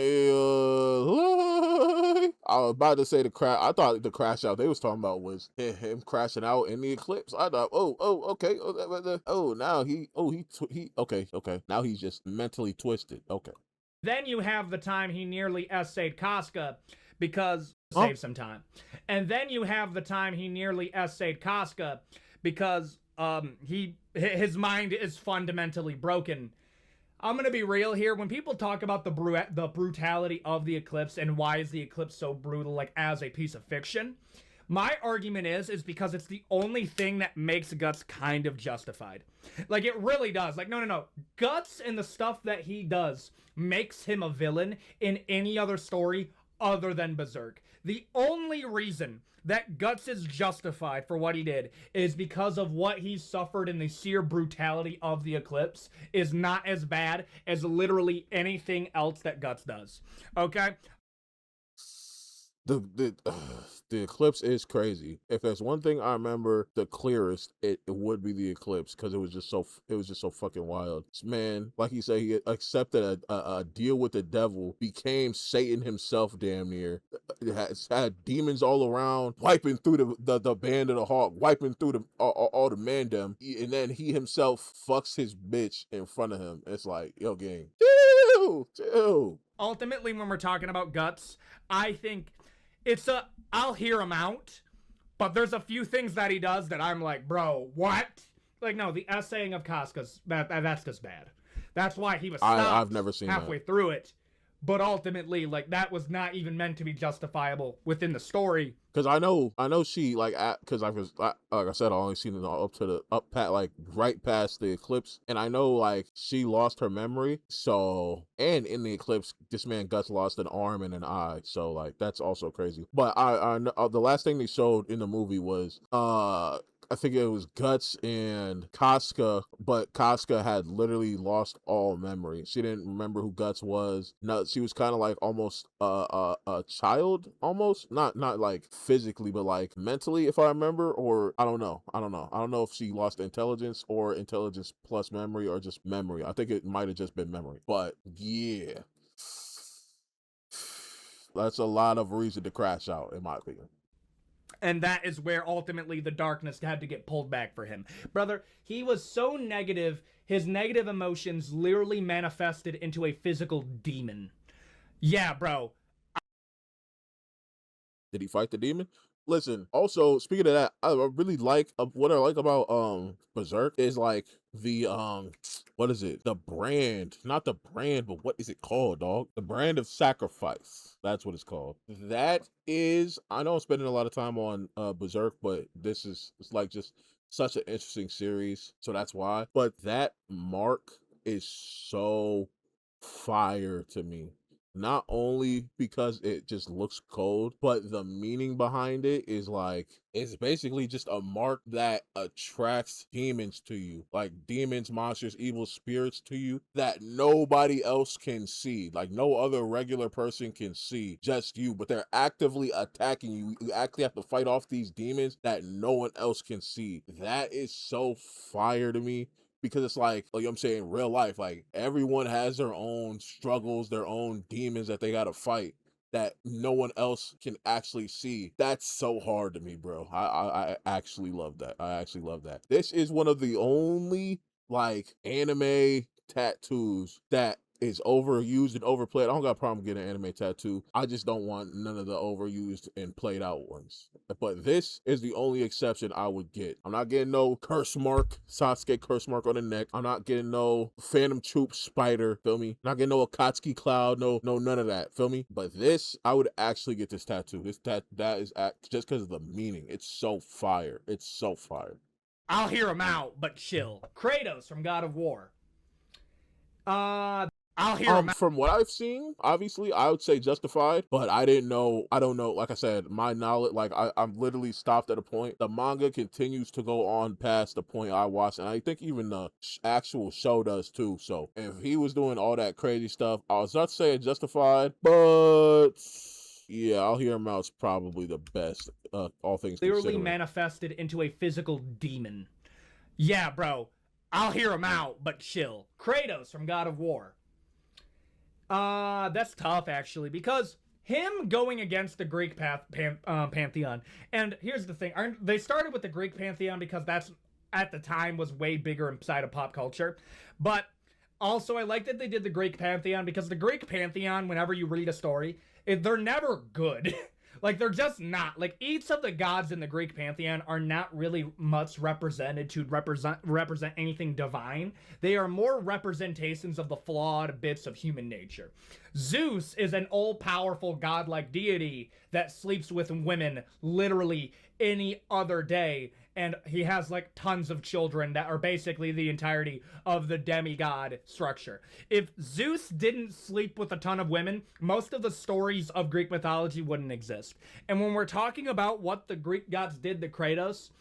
[SPEAKER 1] I was about to say I thought the crash out they was talking about was him crashing out in the eclipse. I thought, okay, okay, now he's just mentally twisted, okay.
[SPEAKER 2] Then you have the time he nearly essayed Casca because save some time. And then you have the time he nearly essayed Casca because his mind is fundamentally broken. I'm going to be real here. When people talk about the brutality of the eclipse and why is the eclipse so brutal, as a piece of fiction, my argument is because it's the only thing that makes Guts kind of justified. It really does. No. Guts and the stuff that he does makes him a villain in any other story other than Berserk. The only reason that Guts is justified for what he did is because of what he suffered in the sheer brutality of the eclipse is not as bad as literally anything else that Guts does. Okay?
[SPEAKER 1] The eclipse is crazy. If there's one thing I remember the clearest, it would be the eclipse, because it was just so fucking wild. This man, like he said, he accepted a deal with the devil, became Satan himself, damn near. Had demons all around, wiping through the band of the hawk, wiping through all the mandem, and then he himself fucks his bitch in front of him. It's like, yo, gang, chill.
[SPEAKER 2] Ultimately, when we're talking about guts, I think it's I'll hear him out, but there's a few things that he does that I'm like, bro, what? Like, no, the essaying of Casca's, that's just bad. That's why he was stopped
[SPEAKER 1] I've never seen
[SPEAKER 2] halfway through it. But ultimately, like, that was not even meant to be justifiable within the story.
[SPEAKER 1] Because I know she, like, because like I said, I only seen it like right past the eclipse, and I know, like, she lost her memory. So, and in the eclipse, this man Guts lost an arm and an eye. So, like, that's also crazy. But I know the last thing they showed in the movie was I think it was Guts and Casca, but Casca had literally lost all memory. She didn't remember who Guts was. No, she was kind of like almost a child, almost not like physically, but like mentally, if I remember. Or I don't know if she lost intelligence or intelligence plus memory, or just memory. I think it might have just been memory. But yeah, that's a lot of reason to crash out, in my opinion.
[SPEAKER 2] And that is where ultimately the darkness had to get pulled back for him. Brother, he was so negative, his negative emotions literally manifested into a physical demon. Yeah, bro.
[SPEAKER 1] Did he fight the demon? Listen, also, speaking of that, I really like what I like about Berserk is like the what is it? The brand, not the brand, but what is it called, dog? The brand of sacrifice. That's what it's called. That is, I know I'm spending a lot of time on Berserk, but it's like just such an interesting series, so that's why. But that mark is so fire to me. Not only because it just looks cold, but the meaning behind it is like, it's basically just a mark that attracts demons to you. Like demons, monsters, evil spirits to you that nobody else can see. Like no other regular person can see, just you. But they're actively attacking you. You actually have to fight off these demons that no one else can see. That is so fire to me. Because it's like I'm saying, real life, like everyone has their own struggles, their own demons that they gotta fight that no one else can actually see. That's so hard to me, bro. I actually love that. I actually love that. This is one of the only like anime tattoos that is overused and overplayed. I don't got a problem getting an anime tattoo. I just don't want none of the overused and played out ones. But this is the only exception I would get. I'm not getting no curse mark, Sasuke curse mark on the neck. I'm not getting no Phantom Troop spider, feel me? Not getting no Akatsuki cloud, no none of that, feel me? But this, I would actually get this tattoo. That is just because of the meaning. It's so fire. It's so fire.
[SPEAKER 2] I'll hear him out, but chill. Kratos from God of War. I'll hear him out.
[SPEAKER 1] From what I've seen, obviously, I would say Justified, but I don't know. Like I said, my knowledge, like I'm literally stopped at a point. The manga continues to go on past the point I watched, and I think even the actual show does too. So if he was doing all that crazy stuff, I was not saying Justified, but yeah, I'll hear him out's probably the best. All things
[SPEAKER 2] literally manifested into a physical demon. Yeah, bro. I'll hear him out, but chill. Kratos from God of War. That's tough, actually, because him going against the Greek pantheon, and here's the thing, they started with the Greek pantheon because that's, at the time, was way bigger inside of pop culture, but also I like that they did the Greek pantheon because the Greek pantheon, whenever you read a story, they're never good. Like, they're just not. Like, each of the gods in the Greek pantheon are not really much represented to represent anything divine. They are more representations of the flawed bits of human nature. Zeus is an all-powerful godlike deity that sleeps with women literally any other day, and he has like tons of children that are basically the entirety of the demigod structure. If Zeus didn't sleep with a ton of women, most of the stories of Greek mythology wouldn't exist. And when we're talking about what the Greek gods did to Kratos,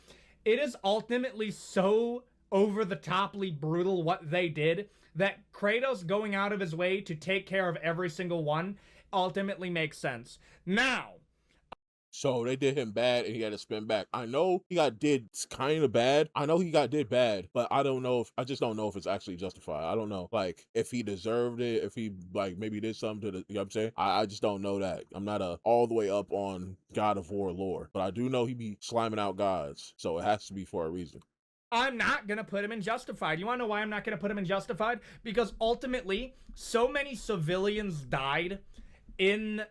[SPEAKER 2] it is ultimately so over-the-toply brutal what they did that Kratos going out of his way to take care of every single one ultimately makes sense. Now,
[SPEAKER 1] So they did him bad and he had to spin back. I know he got did kind of bad. I know he got did bad, but I just don't know if it's actually justified. I don't know, like, if he deserved it, if he, like, maybe did something to the, you know what I'm saying? I just don't know that. I'm not all the way up on God of War lore, but I do know he be sliming out gods, so it has to be for a reason.
[SPEAKER 2] I'm not going to put him in Justified. You want to know why I'm not going to put him in Justified? Because ultimately, so many civilians died in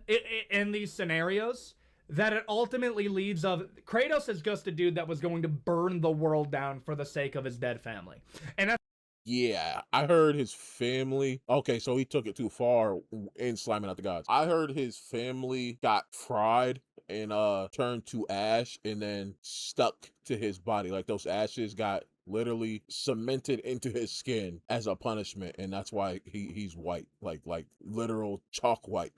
[SPEAKER 2] these scenarios that it ultimately leaves of Kratos is just a dude that was going to burn the world down for the sake of his dead family. And that's
[SPEAKER 1] Yeah, I heard his family. Okay, so he took it too far in slamming out the gods. I heard his family got fried and turned to ash and then stuck to his body. Like those ashes got literally cemented into his skin as a punishment, and that's why he's white, like literal chalk white.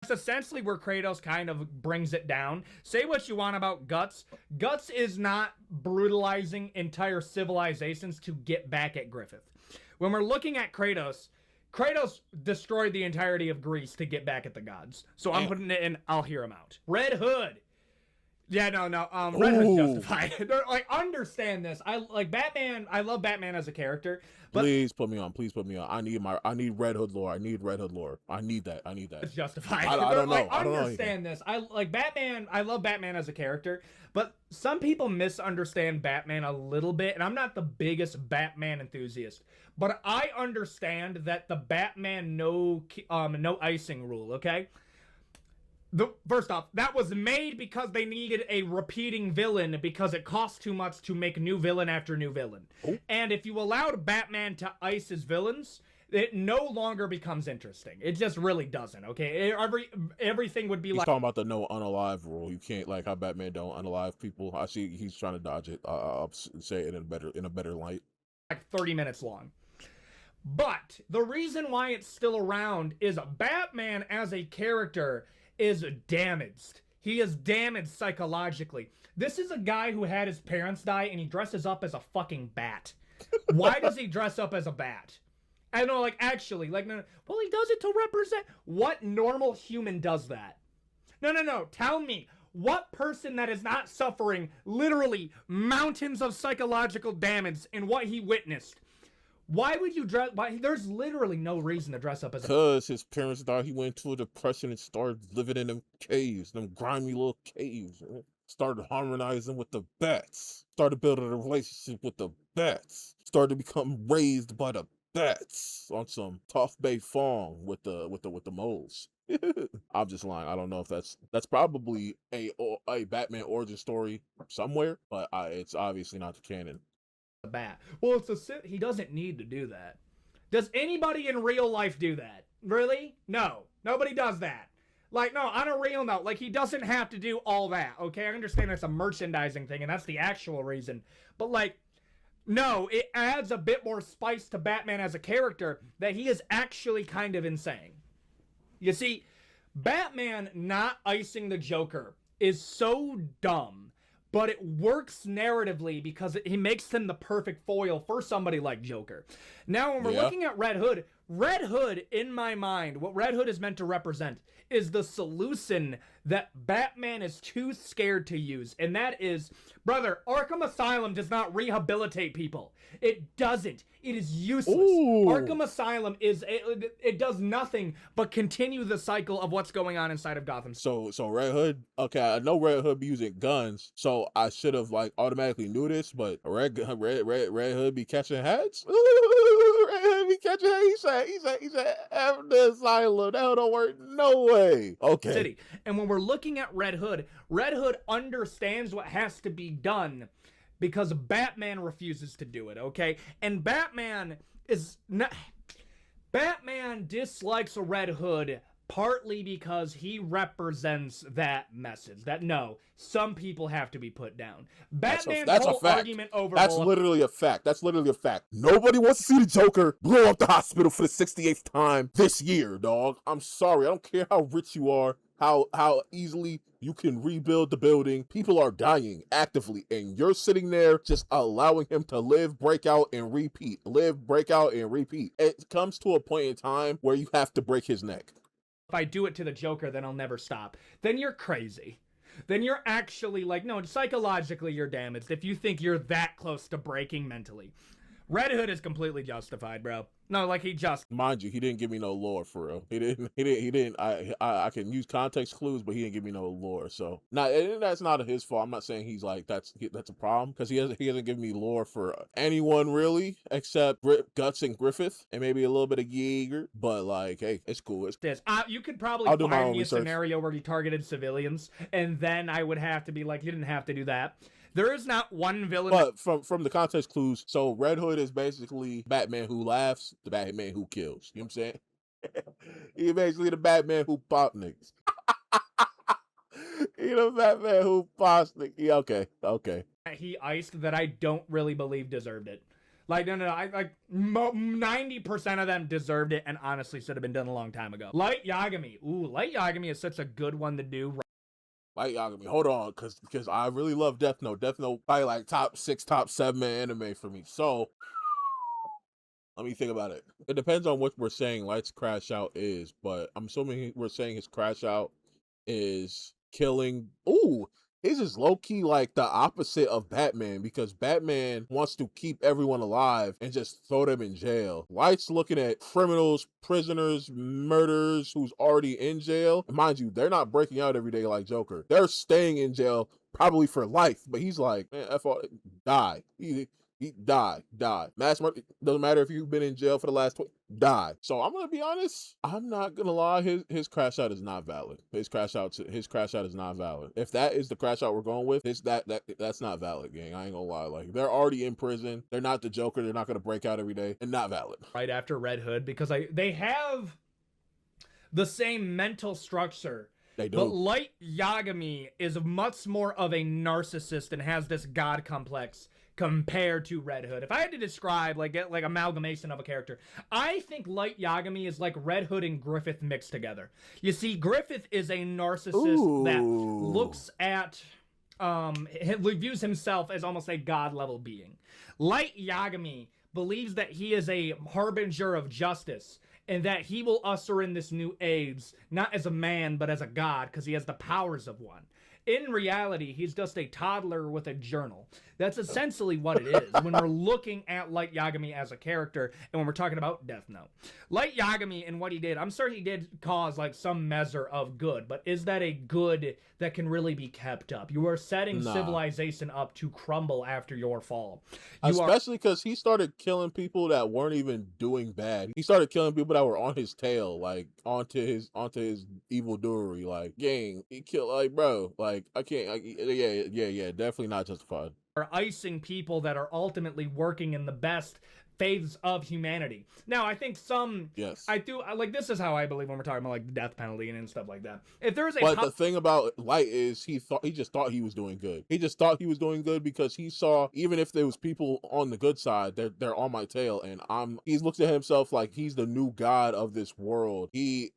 [SPEAKER 2] That's essentially where Kratos kind of brings it down. Say what you want about Guts. Guts is not brutalizing entire civilizations to get back at Griffith. When we're looking at Kratos, Kratos destroyed the entirety of Greece to get back at the gods. So I'm putting it in, I'll hear him out. Red Hood. Yeah, no. Red Hood's justified. Like, understand this. I like Batman. I love Batman as a character. But
[SPEAKER 1] please put me on. Please put me on. I need Red Hood lore. I need Red Hood lore. I need that.
[SPEAKER 2] It's justified.
[SPEAKER 1] I don't know.
[SPEAKER 2] Like,
[SPEAKER 1] I don't
[SPEAKER 2] understand this. I like Batman. I love Batman as a character, but some people misunderstand Batman a little bit, and I'm not the biggest Batman enthusiast, but I understand that the Batman no icing rule. Okay. First off, that was made because they needed a repeating villain because it cost too much to make new villain after new villain. Oh. And if you allowed Batman to ice his villains, it no longer becomes interesting. It just really doesn't, okay? Everything would be
[SPEAKER 1] he's
[SPEAKER 2] like...
[SPEAKER 1] talking about the no unalive rule. You can't, like how Batman don't unalive people. I see he's trying to dodge it. I'll say it in a better light.
[SPEAKER 2] Like 30 minutes long. But the reason why it's still around is Batman as a character is damaged. He is damaged psychologically. This is a guy who had his parents die and he dresses up as a fucking bat. Why does he dress up as a bat? I know, like, actually, like, no, well, he does it to represent... What normal human does that? No. Tell me, what person that is not suffering literally mountains of psychological damage in what he witnessed? Why would you dress... There's literally no reason to dress up as a...
[SPEAKER 1] Because his parents died, he went into a depression and started living in them caves, them grimy little caves. Started harmonizing with the bats. Started building a relationship with the bats. Started to become raised by the bats on some Tough Bay Fong with the moles. I'm just lying. I don't know if that's probably a Batman origin story somewhere, but it's obviously not the canon.
[SPEAKER 2] Bat. Well, he doesn't need to do that. Does anybody in real life do that? Really? No. Nobody does that. Like, no, on a real note, like, he doesn't have to do all that, okay? I understand that's a merchandising thing, and that's the actual reason. But, like, no, it adds a bit more spice to Batman as a character that he is actually kind of insane. You see, Batman not icing the Joker is so dumb. But it works narratively because he makes him the perfect foil for somebody like Joker. Now, when we're looking at Red Hood, in my mind, what Red Hood is meant to represent is the solution that Batman is too scared to use. And that is, brother, Arkham Asylum does not rehabilitate people. It doesn't. It is useless. Ooh. Arkham Asylum it does nothing but continue the cycle of what's going on inside of Gotham.
[SPEAKER 1] So Red Hood, okay, I know Red Hood be using guns, so I should have like automatically knew this, but Red Hood be catching hats? Red Hood be catching hats? He said after the asylum, that don't work, no way. Okay.
[SPEAKER 2] City. And when we're looking at Red Hood understands what has to be done because Batman refuses to do it, okay? And Batman dislikes a Red Hood partly because he represents that message that no, some people have to be put down. Batman's whole argument over
[SPEAKER 1] That's literally a fact. Nobody wants to see the Joker blow up the hospital for the 68th time this year, dog. I'm sorry. I don't care how rich you are, how easily you can rebuild the building. People are dying actively, and you're sitting there just allowing him to live, break out, and repeat. Live, break out, and repeat. It comes to a point in time where you have to break his neck.
[SPEAKER 2] If I do it to the Joker, then I'll never stop. Then you're crazy. then you're actually like, no, psychologically you're damaged if you think you're that close to breaking mentally. Red Hood is completely justified, bro. No, like he just
[SPEAKER 1] Mind you, he didn't give me no lore for real. He didn't. I can use context clues, but he didn't give me no lore. So not, and that's not his fault. I'm not saying he's like that's a problem because he hasn't given me lore for anyone really except Guts and Griffith and maybe a little bit of Jaeger. But like, hey, it's cool. It's
[SPEAKER 2] this. You could probably
[SPEAKER 1] I'll do my
[SPEAKER 2] find
[SPEAKER 1] own
[SPEAKER 2] me a
[SPEAKER 1] research.
[SPEAKER 2] scenario where he targeted civilians, and then I would have to be like, you didn't have to do that. There is not one villain.
[SPEAKER 1] But from the context clues, so Red Hood is basically Batman who laughs, the Batman who kills. You know what I'm saying? He's basically the Batman who pop niggas. He the Batman who pops niggas. Yeah, okay.
[SPEAKER 2] He iced that I don't really believe deserved it. Like, no, I like 90% of them deserved it and honestly should have been done a long time ago. Light Yagami. Ooh, Light Yagami is such a good one to do.
[SPEAKER 1] Light Yagami. Hold on, because I really love Death Note. Death Note probably like top 6, top 7 anime for me. So let me think about it. It depends on what we're saying Light's crash out is, but I'm assuming we're saying his crash out is killing. Ooh, his is low key like the opposite of Batman because Batman wants to keep everyone alive and just throw them in jail. Light's looking at criminals, prisoners, murderers who's already in jail. And mind you, they're not breaking out every day like Joker. They're staying in jail probably for life. But he's like, man, F all, die. He die. Mass murder doesn't matter if you've been in jail for the last 20, die. So I'm gonna be honest. I'm not gonna lie. His crash out is not valid. His crash out is not valid. If that is the crash out we're going with, that's not valid, gang. I ain't gonna lie. Like they're already in prison. They're not the Joker. They're not gonna break out every day. And not valid.
[SPEAKER 2] Right after Red Hood because they have the same mental structure.
[SPEAKER 1] They do.
[SPEAKER 2] But Light Yagami is much more of a narcissist and has this god complex compared to Red Hood. If I had to describe like amalgamation of a character, I think Light Yagami is like Red Hood and Griffith mixed together. You see, Griffith is a narcissist that looks at views himself as almost a god level being. Light Yagami believes that he is a harbinger of justice and that he will usher in this new age, not as a man, but as a god, because he has the powers of one. In reality, he's just a toddler with a journal. That's essentially what it is when we're looking at Light Yagami as a character and when we're talking about Death Note. Light Yagami and what he did, I'm sure he did cause like some measure of good, but is that a good that can really be kept up? You are setting civilization up to crumble after your fall.
[SPEAKER 1] Especially because he started killing people that weren't even doing bad. He started killing people that were on his tail, like onto his evildoery. Like, gang, he killed, like, bro, like, I can't, yeah, definitely not justified.
[SPEAKER 2] Are icing people that are ultimately working in the best faiths of humanity. Now, I think I do, like, this is how I believe when we're talking about, like, the death penalty and stuff like that. If there's a...
[SPEAKER 1] But the thing about Light is he just thought he was doing good. He just thought he was doing good because he saw, even if there was people on the good side, they're on my tail, and he's looked at himself like he's the new god of this world. He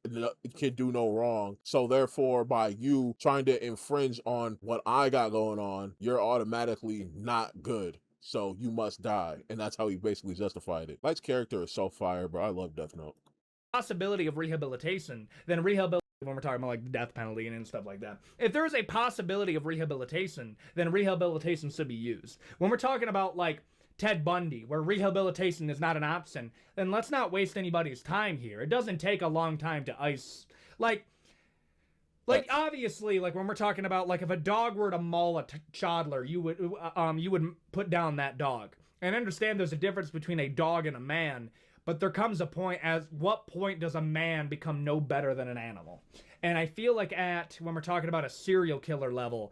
[SPEAKER 1] can do no wrong. So therefore, by you trying to infringe on what I got going on, you're automatically not good. So you must die. And that's how he basically justified it. Light's character is so fire, bro. I love Death Note.
[SPEAKER 2] Possibility of rehabilitation, then rehabilitation, when we're talking about like the death penalty and stuff like that. If there is a possibility of rehabilitation, then rehabilitation should be used. When we're talking about like Ted Bundy, where rehabilitation is not an option, then let's not waste anybody's time here. It doesn't take a long time to ice. Like obviously, like when we're talking about like if a dog were to maul a toddler, you would put down that dog. And understand there's a difference between a dog and a man, but there comes a point as what point does a man become no better than an animal? And I feel like when we're talking about a serial killer level,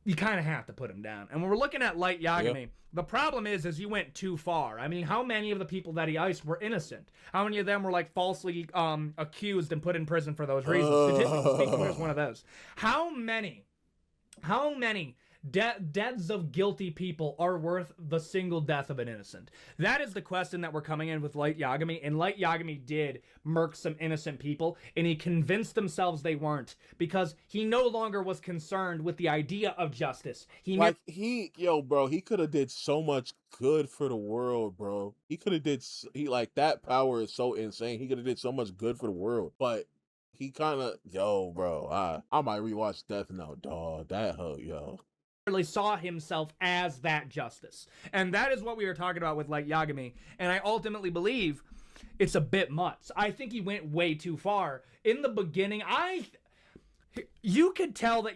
[SPEAKER 2] you kind of have to put him down. And when we're looking at Light Yagami, the problem is you went too far. I mean, how many of the people that he iced were innocent? How many of them were like falsely accused and put in prison for those reasons? Statistically speaking, there's one of those. How many deaths of guilty people are worth the single death of an innocent? That is the question that we're coming in with Light Yagami, and Light Yagami did murk some innocent people, and he convinced themselves they weren't, because he no longer was concerned with the idea of justice. He could have did so much good for the world, bro. That power is so insane. He could have did so much good for the world, but
[SPEAKER 1] he kind of, yo, bro, I might rewatch Death Note, dog. That hoe, yo.
[SPEAKER 2] Saw himself as that justice. And that is what we were talking about with Light Yagami. And I ultimately believe it's a bit much. I think he went way too far. In the beginning, you could tell that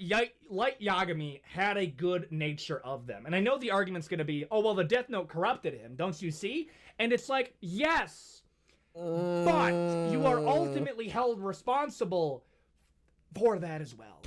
[SPEAKER 2] Light Yagami had a good nature of them. And I know the argument's going to be, oh, well, the Death Note corrupted him. Don't you see? And it's like, yes, but you are ultimately held responsible for that as well.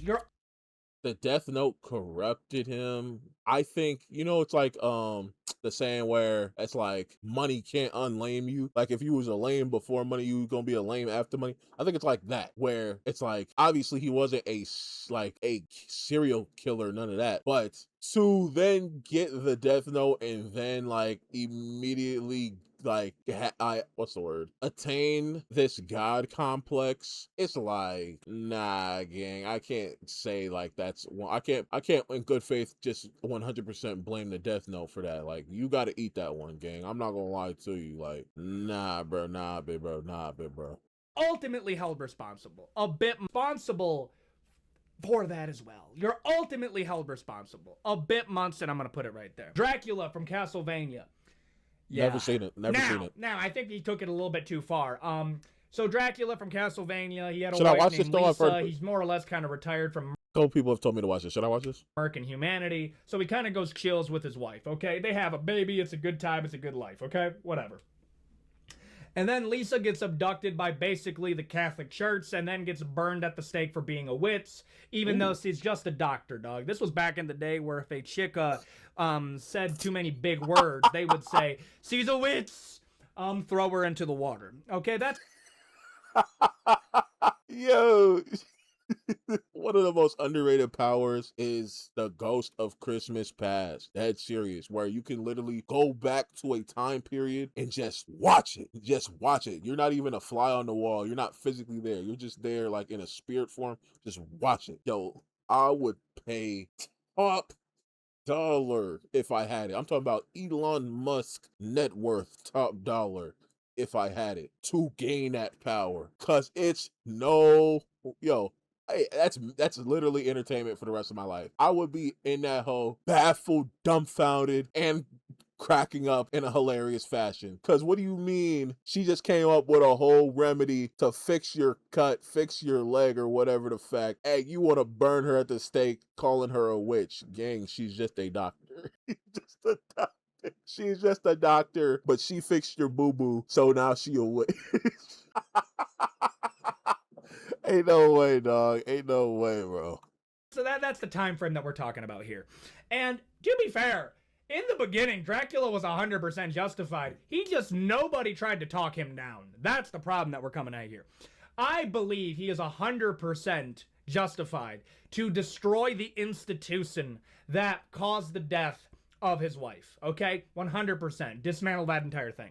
[SPEAKER 1] The Death Note corrupted him. I think, it's like the saying where it's like money can't unlame you. Like if you was a lame before money, you gonna be a lame after money. I think it's like that, where it's like obviously he wasn't a serial killer, none of that. But to then get the Death Note and then like immediately attain this god complex, it's like, nah, gang, I can't say like that's one. I can't in good faith just 100% blame the Death Note for that. Like, you gotta eat that one, gang. I'm not gonna lie to you. Like, nah, bro.
[SPEAKER 2] Ultimately held responsible. A bit responsible for that as well. You're ultimately held responsible. A bit months, and I'm gonna put it right there. Dracula from Castlevania.
[SPEAKER 1] Yeah. Never seen it. Seen it.
[SPEAKER 2] Now, I think he took it a little bit too far. So Dracula from Castlevania, he had a
[SPEAKER 1] Should I
[SPEAKER 2] wife
[SPEAKER 1] watch
[SPEAKER 2] named
[SPEAKER 1] this, though?
[SPEAKER 2] Lisa. He's more or less kind of retired from
[SPEAKER 1] A couple people have told me to watch this. Should I watch this?
[SPEAKER 2] Merc and humanity. So he kind of goes chills with his wife, okay? They have a baby. It's a good time. It's a good life, okay? Whatever. And then Lisa gets abducted by basically the Catholic Church and then gets burned at the stake for being a witch, even though she's just a doctor, dog. This was back in the day where if a chick said too many big words, they would say, she's a witch, throw her into the water. Okay, that's...
[SPEAKER 1] Yo... One of the most underrated powers is the Ghost of Christmas Past. That's serious, where you can literally go back to a time period and just watch it. Just watch it. You're not even a fly on the wall. You're not physically there. You're just there like in a spirit form. Just watch it. Yo, I would pay top dollar if I had it. I'm talking about Elon Musk net worth, top dollar, if I had it, to gain that power. Cause it's hey, that's literally entertainment for the rest of my life. I would be in that hole, baffled, dumbfounded, and cracking up in a hilarious fashion. Cause what do you mean she just came up with a whole remedy to fix your cut, fix your leg, or whatever the fact? Hey, you want to burn her at the stake, calling her a witch. Gang, she's just a doctor. Just a doctor. She's just a doctor, but she fixed your boo-boo, so now she a witch. Ain't no way, dog. Ain't no way, bro.
[SPEAKER 2] So that's the time frame that we're talking about here. And to be fair, in the beginning, Dracula was 100% justified. Nobody tried to talk him down. That's the problem that we're coming at here. I believe he is 100% justified to destroy the institution that caused the death of his wife. Okay? 100%. Dismantle that entire thing.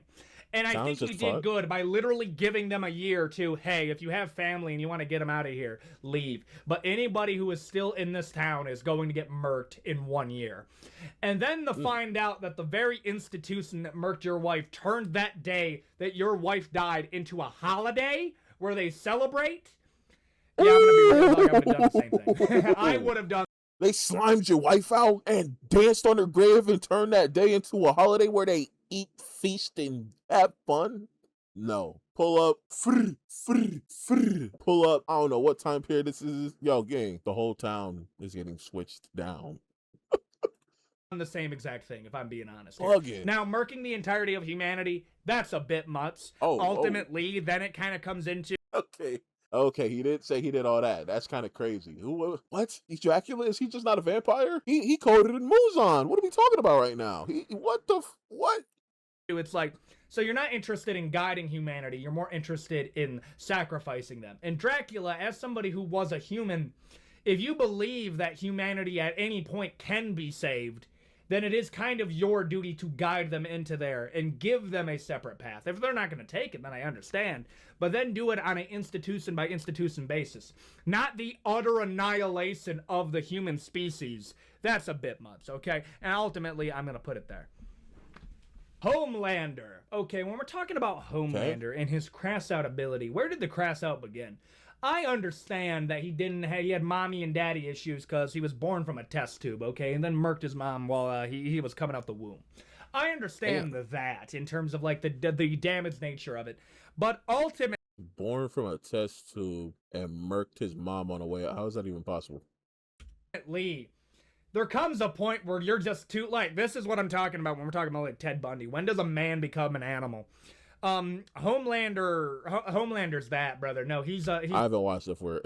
[SPEAKER 2] And I think he did good by literally giving them a year to, hey, if you have family and you want to get them out of here, leave. But anybody who is still in this town is going to get murked in 1 year. And then to find out that the very institution that murked your wife turned that day that your wife died into a holiday where they celebrate. Yeah, I'm going to be real, dog. I would have done the same thing. I would have done.
[SPEAKER 1] They slimed your wife out and danced on her grave and turned that day into a holiday where they eat, feast, and have fun? No. Pull up. Pull up. I don't know what time period this is. Yo, gang, the whole town is getting switched down.
[SPEAKER 2] The same exact thing, if I'm being honest.
[SPEAKER 1] Now,
[SPEAKER 2] murking the entirety of humanity, that's a bit much. Ultimately, then it kind of comes into...
[SPEAKER 1] Okay, he didn't say he did all that. That's kind of crazy. What? He's Dracula? Is he just not a vampire? He coded in Muzan. What are we talking about right now? What?
[SPEAKER 2] It's like, so you're not interested in guiding humanity. You're more interested in sacrificing them. And Dracula, as somebody who was a human, if you believe that humanity at any point can be saved, then it is kind of your duty to guide them into there and give them a separate path. If they're not going to take it, then I understand. But then do it on an institution by institution basis. Not the utter annihilation of the human species. That's a bit much, okay? And ultimately, I'm going to put it there. Homelander. Okay, when we're talking about Homelander and his crass out ability, where did the crass out begin? I understand that he had mommy and daddy issues because he was born from a test tube, okay, and then murked his mom while he was coming out the womb. I understand that in terms of like the damaged nature of it, but ultimately,
[SPEAKER 1] born from a test tube and murked his mom on the way. How is that even possible?
[SPEAKER 2] there comes a point where you're just too like. This is what I'm talking about when we're talking about like Ted Bundy. When does a man become an animal? Homelander's that, brother. No, he's
[SPEAKER 1] I haven't watched if we're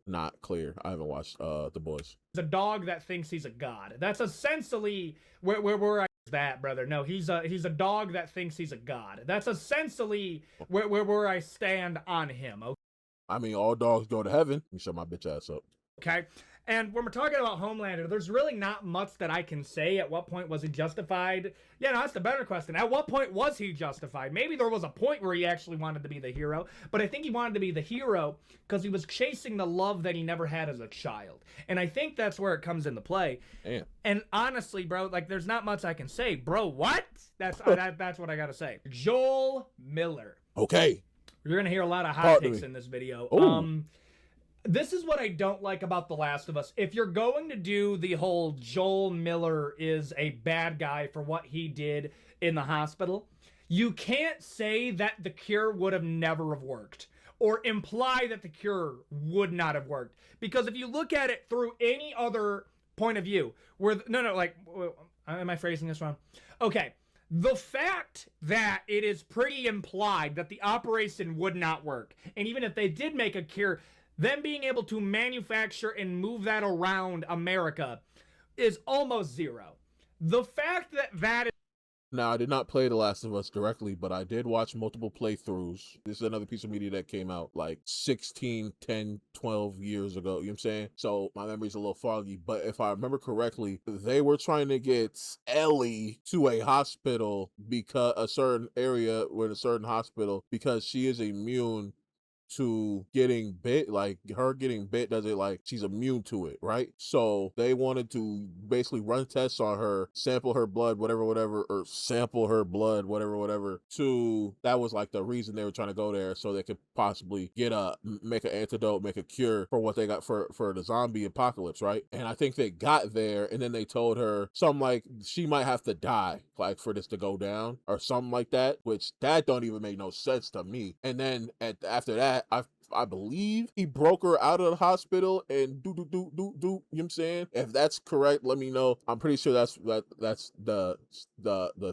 [SPEAKER 1] not clear. I haven't watched The Boys.
[SPEAKER 2] a dog that thinks he's a god. That's essentially where I that, brother. No, he's a dog that thinks he's a god. That's essentially where I stand on him. Okay?
[SPEAKER 1] I mean, all dogs go to heaven. Let me shut my bitch ass up.
[SPEAKER 2] Okay. And when we're talking about Homelander, there's really not much that I can say. At what point was he justified? Yeah, no, that's the better question. At what point was he justified? Maybe there was a point where he actually wanted to be the hero, but I think he wanted to be the hero because he was chasing the love that he never had as a child. And I think that's where it comes into play.
[SPEAKER 1] Damn.
[SPEAKER 2] And honestly, bro, like there's not much I can say. Bro, what? That's what I gotta say. Joel Miller.
[SPEAKER 1] Okay.
[SPEAKER 2] You're gonna hear a lot of hot takes in this video.
[SPEAKER 1] Ooh.
[SPEAKER 2] This is what I don't like about The Last of Us. If you're going to do the whole Joel Miller is a bad guy for what he did in the hospital, you can't say that the cure would have never have worked or imply that the cure would not have worked. Because if you look at it through any other point of view, am I phrasing this wrong? Okay. The fact that it is pretty implied that the operation would not work, and even if they did make a cure, them being able to manufacture and move that around America is almost zero. The fact that is...
[SPEAKER 1] Now, I did not play The Last of Us directly, but I did watch multiple playthroughs. This is another piece of media that came out like 16, 10, 12 years ago. You know what I'm saying? So my memory's a little foggy, but if I remember correctly, they were trying to get Ellie to a hospital because a certain area with a certain hospital because she is immune to getting bit. Like her getting bit does it, like she's immune to it, right? So they wanted to basically run tests on her, sample her blood, whatever, or sample her blood, whatever, to that was like the reason they were trying to go there, so they could possibly make an antidote, make a cure for what they got for the zombie apocalypse, right? And I think they got there and then they told her something like she might have to die like for this to go down or something like that, which that don't even make no sense to me. And then after that, I believe he broke her out of the hospital and do, you know what I'm saying? If that's correct, let me know. I'm pretty sure that's the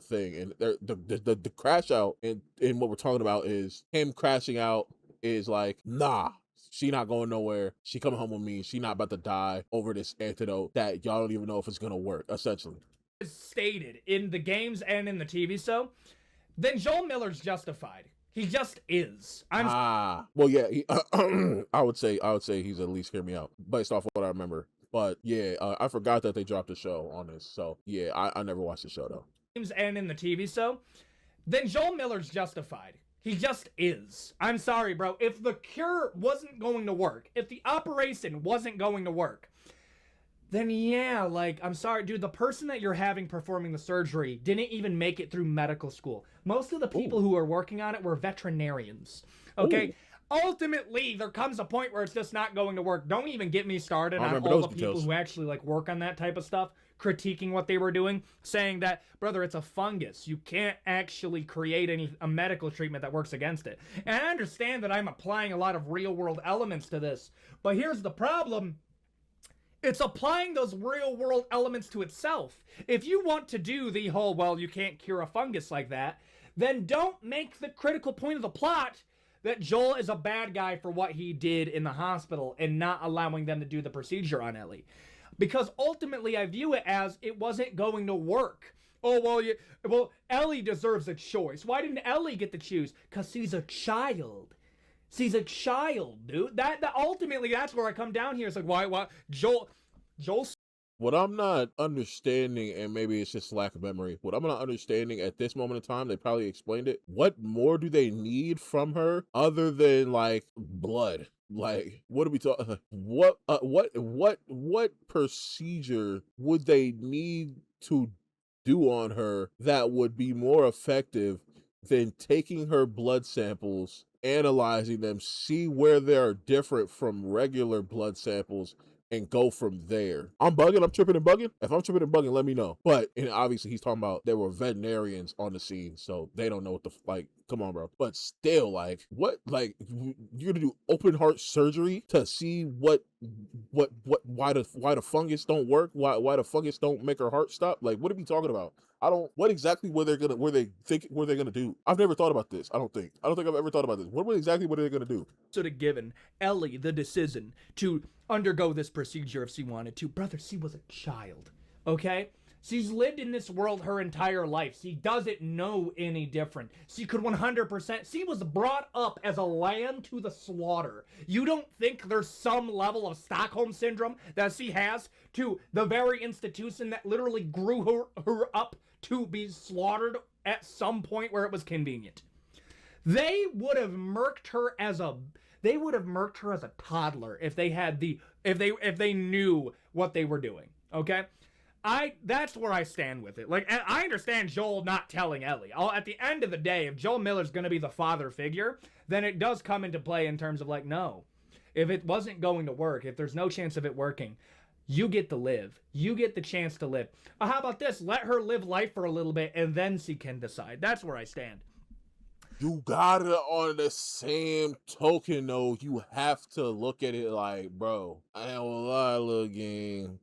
[SPEAKER 1] thing. And the crash out in what we're talking about is him crashing out is like, nah, she not going nowhere. She coming home with me. She not about to die over this antidote that y'all don't even know if it's gonna work, essentially.
[SPEAKER 2] Stated in the games and in the TV show, then Joel Miller's justified. He just is.
[SPEAKER 1] Well, yeah. I would say he's at least hear me out based off of what I remember. But yeah, I forgot that they dropped a show on this. So yeah, I never watched the show though.
[SPEAKER 2] And in the TV show, then Joel Miller's justified. He just is. I'm sorry, bro. If the cure wasn't going to work, if the operation wasn't going to work, then yeah, like, I'm sorry, dude, the person that you're having performing the surgery didn't even make it through medical school. Most of the people who are working on it were veterinarians, okay? Ooh. Ultimately, there comes a point where it's just not going to work. Don't even get me started on all the people who actually, like, work on that type of stuff, critiquing what they were doing, saying that, brother, it's a fungus. You can't actually create a medical treatment that works against it. And I understand that I'm applying a lot of real-world elements to this, but here's the problem. It's applying those real-world elements to itself. If you want to do the whole, well, you can't cure a fungus like that, then don't make the critical point of the plot that Joel is a bad guy for what he did in the hospital and not allowing them to do the procedure on Ellie. Because ultimately, I view it as it wasn't going to work. Oh, well, Ellie deserves a choice. Why didn't Ellie get to choose? Because she's a child. She's a child, dude. That ultimately, that's where I come down here. It's like, why, Joel.
[SPEAKER 1] What I'm not understanding, and maybe it's just lack of memory, what I'm not understanding at this moment in time, they probably explained it. What more do they need from her other than like blood? Like, what are we talking? What procedure would they need to do on her that would be more effective than taking her blood samples analyzing them, see where they're different from regular blood samples, and go from there. I'm bugging, I'm tripping and bugging. If I'm tripping and bugging, let me know. But and obviously he's talking about there were veterinarians on the scene, so they don't know what the like. Come on, bro. But still, like, what? Like, you're gonna do open heart surgery to see why the fungus don't work? Why the fungus don't make her heart stop? Like, what are we talking about? I don't. What exactly were they gonna do? I've never thought about this. I don't think I've ever thought about this. What exactly were they gonna do?
[SPEAKER 2] Sort of given Ellie the decision to undergo this procedure if she wanted to. Brother, she was a child, okay? She's lived in this world her entire life. She doesn't know any different. She could 100%. She was brought up as a lamb to the slaughter. You don't think there's some level of Stockholm syndrome that she has to the very institution that literally grew her up to be slaughtered at some point where it was convenient? They would have murked her as a toddler if they had if they knew what they were doing. Okay? That's where I stand with it. Like, I understand Joel not telling Ellie. At the end of the day, if Joel Miller's going to be the father figure, then it does come into play in terms of like, no, if it wasn't going to work, if there's no chance of it working, you get to live. You get the chance to live. How about this? Let her live life for a little bit, and then she can decide. That's where I stand.
[SPEAKER 1] You gotta, on the same token, though, you have to look at it like, bro, I ain't gonna lie, little game.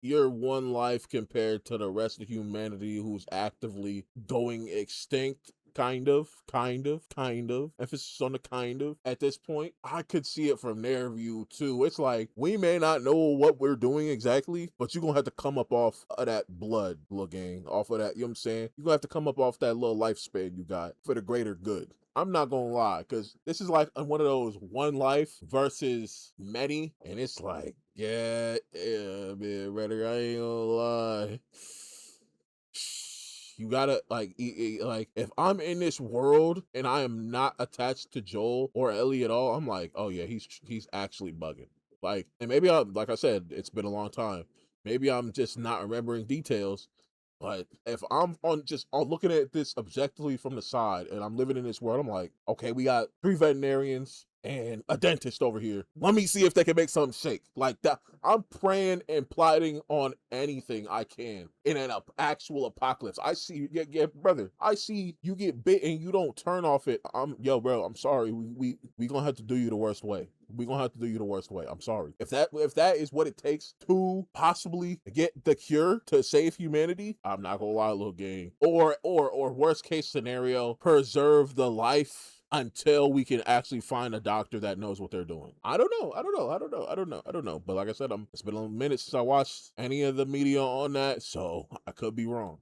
[SPEAKER 1] You're one life compared to the rest of humanity who's actively going extinct. Kind of. Emphasis on the kind of. At this point, I could see it from their view too. It's like, we may not know what we're doing exactly, but you're gonna have to come up off of that blood, little gang. Off of that, you know what I'm saying? You're gonna have to come up off that little lifespan you got for the greater good. I'm not gonna lie, because this is like one of those one life versus many, and it's like, yeah, man, brother, I ain't gonna lie. You gotta like if I'm in this world and I am not attached to Joel or Ellie at all, I'm like, oh yeah, he's actually bugging. Like, and maybe like I said, it's been a long time. Maybe I'm just not remembering details. But if I'm on looking at this objectively from the side and I'm living in this world, I'm like, okay, we got 3 veterinarians and a dentist over here. Let me see if they can make something shake. Like that. I'm praying and plotting on anything I can in an actual apocalypse. I see, yeah, brother. I see you get bit and you don't turn off it. Yo, bro, I'm sorry. We gonna have to do you the worst way. We're gonna have to do you the worst way. I'm sorry. If that is what it takes to possibly get the cure to save humanity, I'm not gonna lie, little gang. Or worst case scenario, preserve the life until we can actually find a doctor that knows what they're doing. I don't know. But like I said, it's been a minute since I watched any of the media on that, so I could be wrong.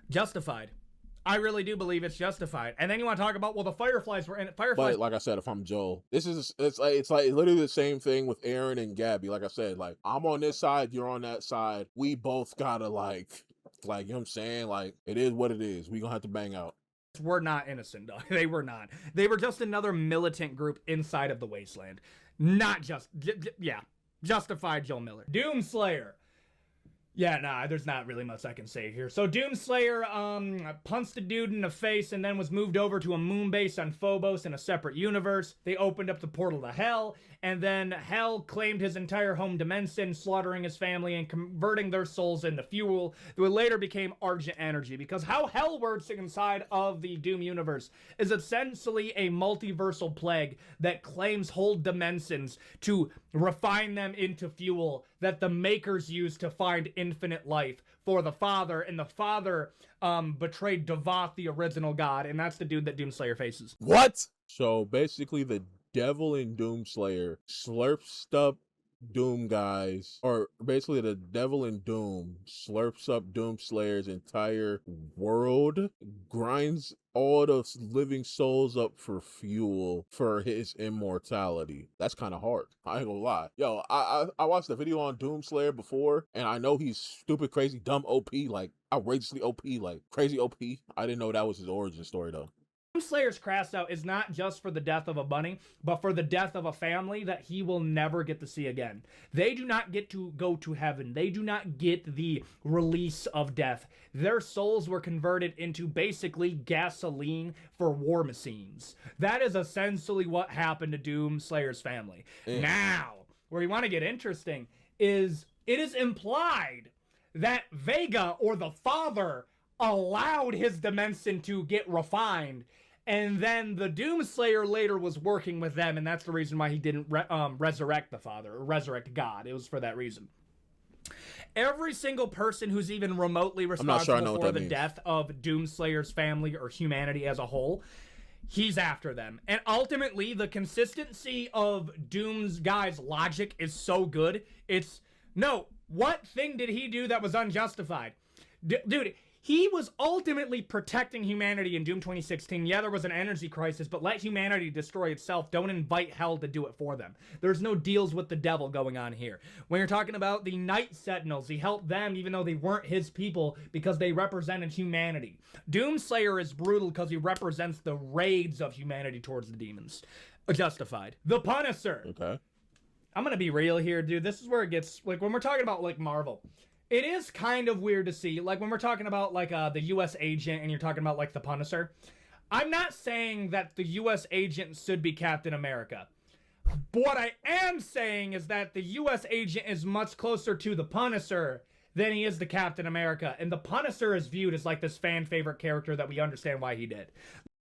[SPEAKER 2] Justified. I really do believe it's justified. And then you want to talk about, well, the Fireflies were in it. Fireflies.
[SPEAKER 1] But like I said, if I'm Joel, it's like literally the same thing with Aaron and Gabby. Like I said, like, I'm on this side, you're on that side. We both gotta like, you know what I'm saying? Like, it is what it is. We gonna have to bang out.
[SPEAKER 2] Were not innocent, dog. They were not. They were just another militant group inside of the Wasteland. Not just, yeah. Justified Joel Miller. Doomslayer. Yeah, nah, there's not really much I can say here. So Doomslayer punched a dude in the face and then was moved over to a moon base on Phobos in a separate universe. They opened up the portal to Hell, and then Hell claimed his entire home dimension, slaughtering his family and converting their souls into fuel that later became Argent Energy. Because how Hell works inside of the Doom universe is essentially a multiversal plague that claims whole dimensions to refine them into fuel that the makers use to find infinite life for the Father, and the Father betrayed Devoth, the original god, and that's the dude that Doomslayer faces.
[SPEAKER 1] What? So basically the devil in Doomslayer slurps up Doom guys, or basically the devil in Doom slurps up Doomslayer's entire world, grinds all the living souls up for fuel for his immortality. That's kind of hard. I ain't gonna lie. Yo, I watched the video on Doomslayer before, and I know he's stupid, crazy, dumb OP, like outrageously OP, like crazy OP. I didn't know that was his origin story though.
[SPEAKER 2] Slayer's crash out is not just for the death of a bunny, but for the death of a family that he will never get to see again. They do not get to go to heaven. They do not get the release of death. Their souls were converted into basically gasoline for war machines. That is essentially what happened to Doom Slayer's family. Now, where we want to get interesting is it is implied that Vega, or the father, allowed his dimension to get refined, and then the Doomslayer later was working with them, and that's the reason why he didn't resurrect the father, or resurrect God. It was for that reason. Every single person who's even remotely responsible for the death of Doomslayer's family or humanity as a whole, he's after them. And ultimately, the consistency of Doom's guy's logic is so good. It's, no, what thing did he do that was unjustified? Dude, he was ultimately protecting humanity in Doom 2016. Yeah, there was an energy crisis, but let humanity destroy itself. Don't invite hell to do it for them. There's no deals with the devil going on here. When you're talking about the Night Sentinels, he helped them even though they weren't his people because they represented humanity. Doomslayer is brutal because he represents the raids of humanity towards the demons. Justified. The Punisher.
[SPEAKER 1] Okay.
[SPEAKER 2] I'm gonna be real here, dude. This is where it gets, like, when we're talking about, like, Marvel, it is kind of weird to see, like, when we're talking about, like, the U.S. agent and you're talking about, like, the Punisher. I'm not saying that the U.S. agent should be Captain America. What I am saying is that the U.S. agent is much closer to the Punisher than he is to Captain America. And the Punisher is viewed as, like, this fan-favorite character that we understand why he did.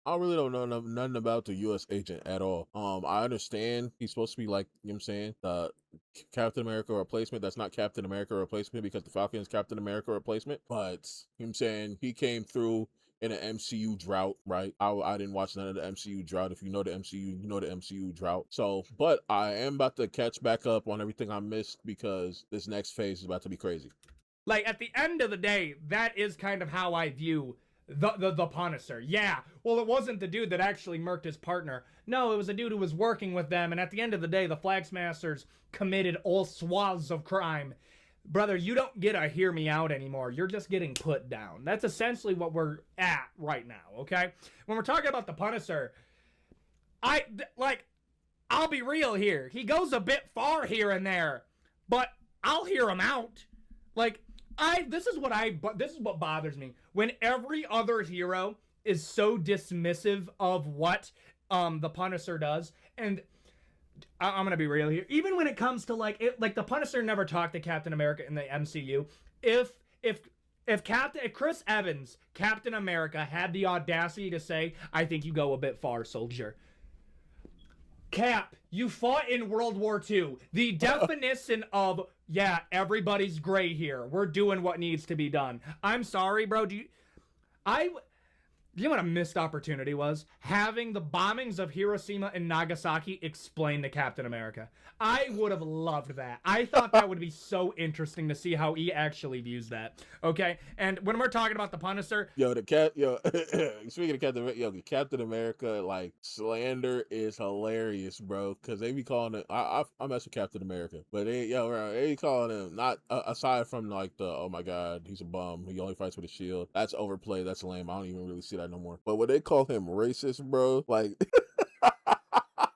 [SPEAKER 1] I really don't know nothing about the U.S. agent at all. I understand he's supposed to be, like, you know what I'm saying, Captain America replacement. That's not Captain America replacement because the Falcon is Captain America replacement. But, you know what I'm saying, he came through in an MCU drought, right? I didn't watch none of the MCU drought. If you know the MCU, you know the MCU drought. So, but I am about to catch back up on everything I missed because this next phase is about to be crazy.
[SPEAKER 2] Like, at the end of the day, that is kind of how I view the Punisher. Yeah, well, it wasn't the dude that actually murked his partner. No, it was a dude who was working with them, and at the end of the day, the Flag Smashers committed all swaths of crime. Brother, you don't get a hear me out anymore. You're just getting put down. That's essentially what we're at right now, okay? When we're talking about the Punisher, I'll be real here. He goes a bit far here and there, but I'll hear him out. Like, this is what bothers me. When every other hero is so dismissive of what the Punisher does, and I'm gonna be real here. Even when it comes to like the Punisher never talked to Captain America in the MCU. If Chris Evans, Captain America, had the audacity to say, "I think you go a bit far, soldier." Cap, you fought in World War II. The definition of, yeah, everybody's gray here. We're doing what needs to be done. I'm sorry, bro. Do you know what a missed opportunity was? Having the bombings of Hiroshima and Nagasaki explain to Captain America. I would have loved that. I thought that would be so interesting to see how he actually views that. Okay? And when we're talking about the Punisher...
[SPEAKER 1] Speaking of Captain America, like, slander is hilarious, bro. Because they be calling it... I mess with Captain America. But they be calling him, not... aside from, like, the, oh my god, he's a bum. He only fights with a shield. That's overplayed. That's lame. I don't even really see that no more. But when they call him racist, bro, like...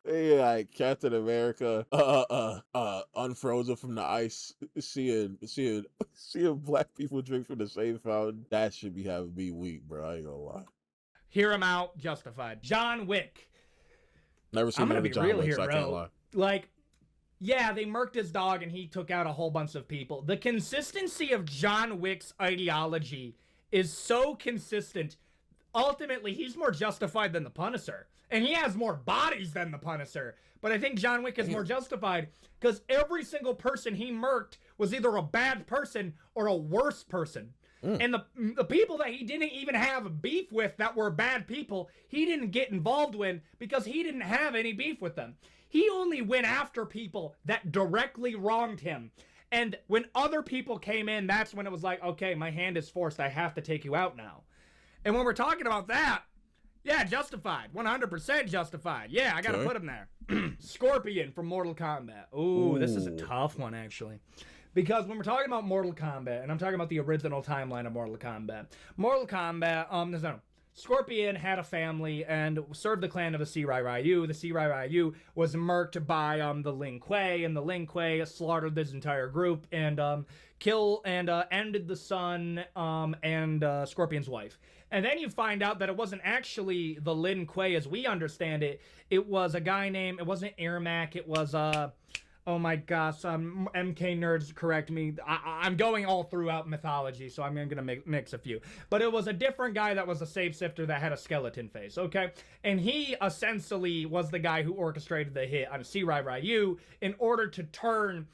[SPEAKER 1] Yeah, like Captain America, unfrozen from the ice, seeing black people drink from the same fountain. That should be having me weak, bro. I ain't gonna lie.
[SPEAKER 2] Hear him out, justified. John Wick.
[SPEAKER 1] Never seen any John Wick, so I can't lie.
[SPEAKER 2] Like, yeah, they murked his dog and he took out a whole bunch of people. The consistency of John Wick's ideology is so consistent. Ultimately, he's more justified than the Punisher. And he has more bodies than the Punisher. But I think John Wick is more justified because every single person he murked was either a bad person or a worse person. And the people that he didn't even have beef with that were bad people, he didn't get involved with because he didn't have any beef with them. He only went after people that directly wronged him. And when other people came in, that's when it was like, okay, my hand is forced. I have to take you out now. And when we're talking about that, yeah, justified. 100% justified. Yeah, I gotta put him there. Scorpion from Mortal Kombat. Ooh, this is a tough one, actually. Because when we're talking about Mortal Kombat, and I'm talking about the original timeline of Mortal Kombat, Scorpion had a family and served the clan of the Sirai Ryu. The Sirai Ryu was murked by the Lin Kuei, and the Lin Kuei slaughtered this entire group and ended the son and Scorpion's wife. And then you find out that it wasn't actually the Lin Kuei as we understand it. It was a guy named, it wasn't Ermac, it was oh my gosh, MK nerds correct me. I'm going all throughout mythology, so I'm gonna mix a few. But it was a different guy that was a shapeshifter that had a skeleton face, okay? And he essentially was the guy who orchestrated the hit on Sirai Ryu in order to turn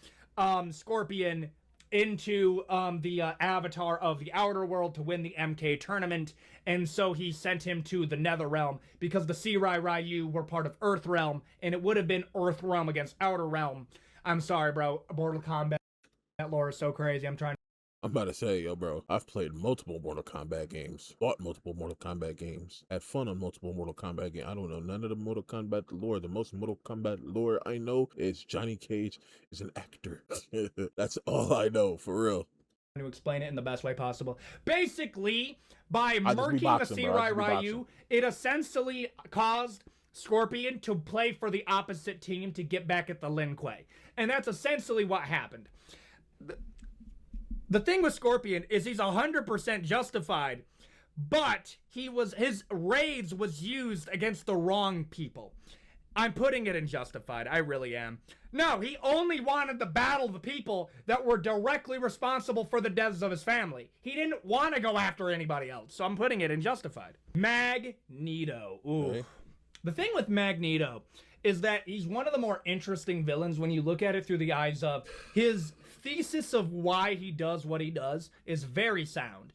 [SPEAKER 2] Scorpion into the avatar of the outer world to win the MK tournament. And so he sent him to the Nether Realm because the Sirai Ryu were part of Earth Realm, and it would have been Earth Realm against Outer Realm. I'm sorry, bro. Mortal Kombat lore is so crazy. I'm
[SPEAKER 1] about to say, yo, bro, I've played multiple Mortal Kombat games, bought multiple Mortal Kombat games, had fun on multiple Mortal Kombat games. I don't know none of the Mortal Kombat lore. The most Mortal Kombat lore I know is Johnny Cage is an actor. That's all I know, for real.
[SPEAKER 2] To explain it in the best way possible. Basically, by murking the Sirai Ryu, it essentially caused Scorpion to play for the opposite team to get back at the Lin Kuei. And that's essentially what happened. The thing with Scorpion is he's 100% justified, but his raids was used against the wrong people. I'm putting it in justified. I really am. No, he only wanted to battle the people that were directly responsible for the deaths of his family. He didn't want to go after anybody else, so I'm putting it in justified. Magneto. Ooh. Okay. The thing with Magneto is that he's one of the more interesting villains when you look at it through the eyes of his thesis of why he does what he does is very sound.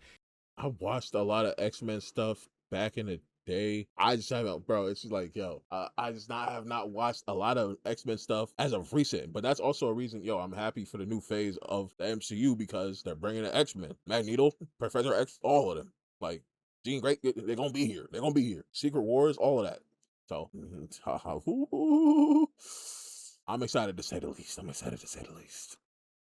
[SPEAKER 1] I watched a lot of X-Men stuff back in the day. I just haven't, bro. It's just like, yo, I just have not watched a lot of X-Men stuff as of recent. But that's also a reason, yo, I'm happy for the new phase of the MCU because they're bringing the X-Men, Magneto, Professor X, all of them. Like Jean Grey, they're gonna be here. They're gonna be here. Secret Wars, all of that. So I'm excited to say the least. I'm excited to say the least.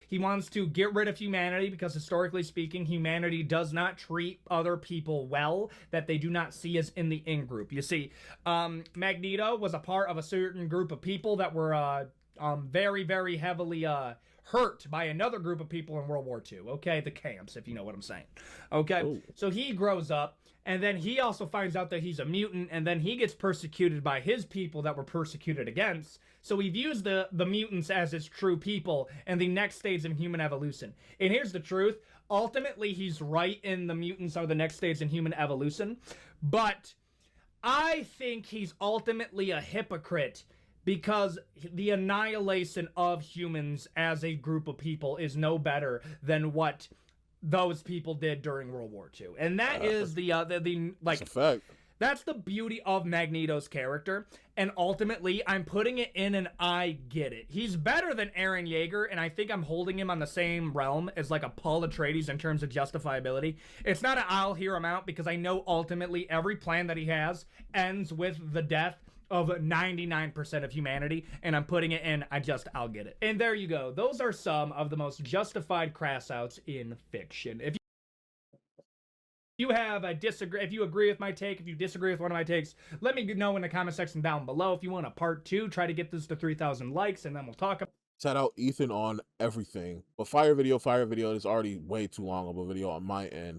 [SPEAKER 2] He wants to get rid of humanity because, historically speaking, humanity does not treat other people well that they do not see as in the in-group. You see, Magneto was a part of a certain group of people that were very, very heavily hurt by another group of people in World War II. Okay, the camps, if you know what I'm saying. Okay, Ooh. So he grows up, and then he also finds out that he's a mutant, and then he gets persecuted by his people that were persecuted against. So he views the mutants as his true people and the next stage of human evolution. And here's the truth. Ultimately, he's right in the mutants are the next stage in human evolution. But I think he's ultimately a hypocrite because the annihilation of humans as a group of people is no better than what those people did during World War II. And that is the like,
[SPEAKER 1] that's a fact.
[SPEAKER 2] That's the beauty of Magneto's character, and ultimately, I'm putting it in an I get it. He's better than Eren Yeager, and I think I'm holding him on the same realm as like a Paul Atreides in terms of justifiability. It's not an I'll hear him out, because I know ultimately every plan that he has ends with the death of 99% of humanity, and I'm putting it in I'll get it. And there you go. Those are some of the most justified crass outs in fiction. If you have a if you agree with my take, if you disagree with one of my takes, let me know in the comment section down below. If you want a part 2, try to get this to 3,000 likes, and then we'll talk about.
[SPEAKER 1] Shout out Ethan on everything. But fire video is already way too long of a video on my end.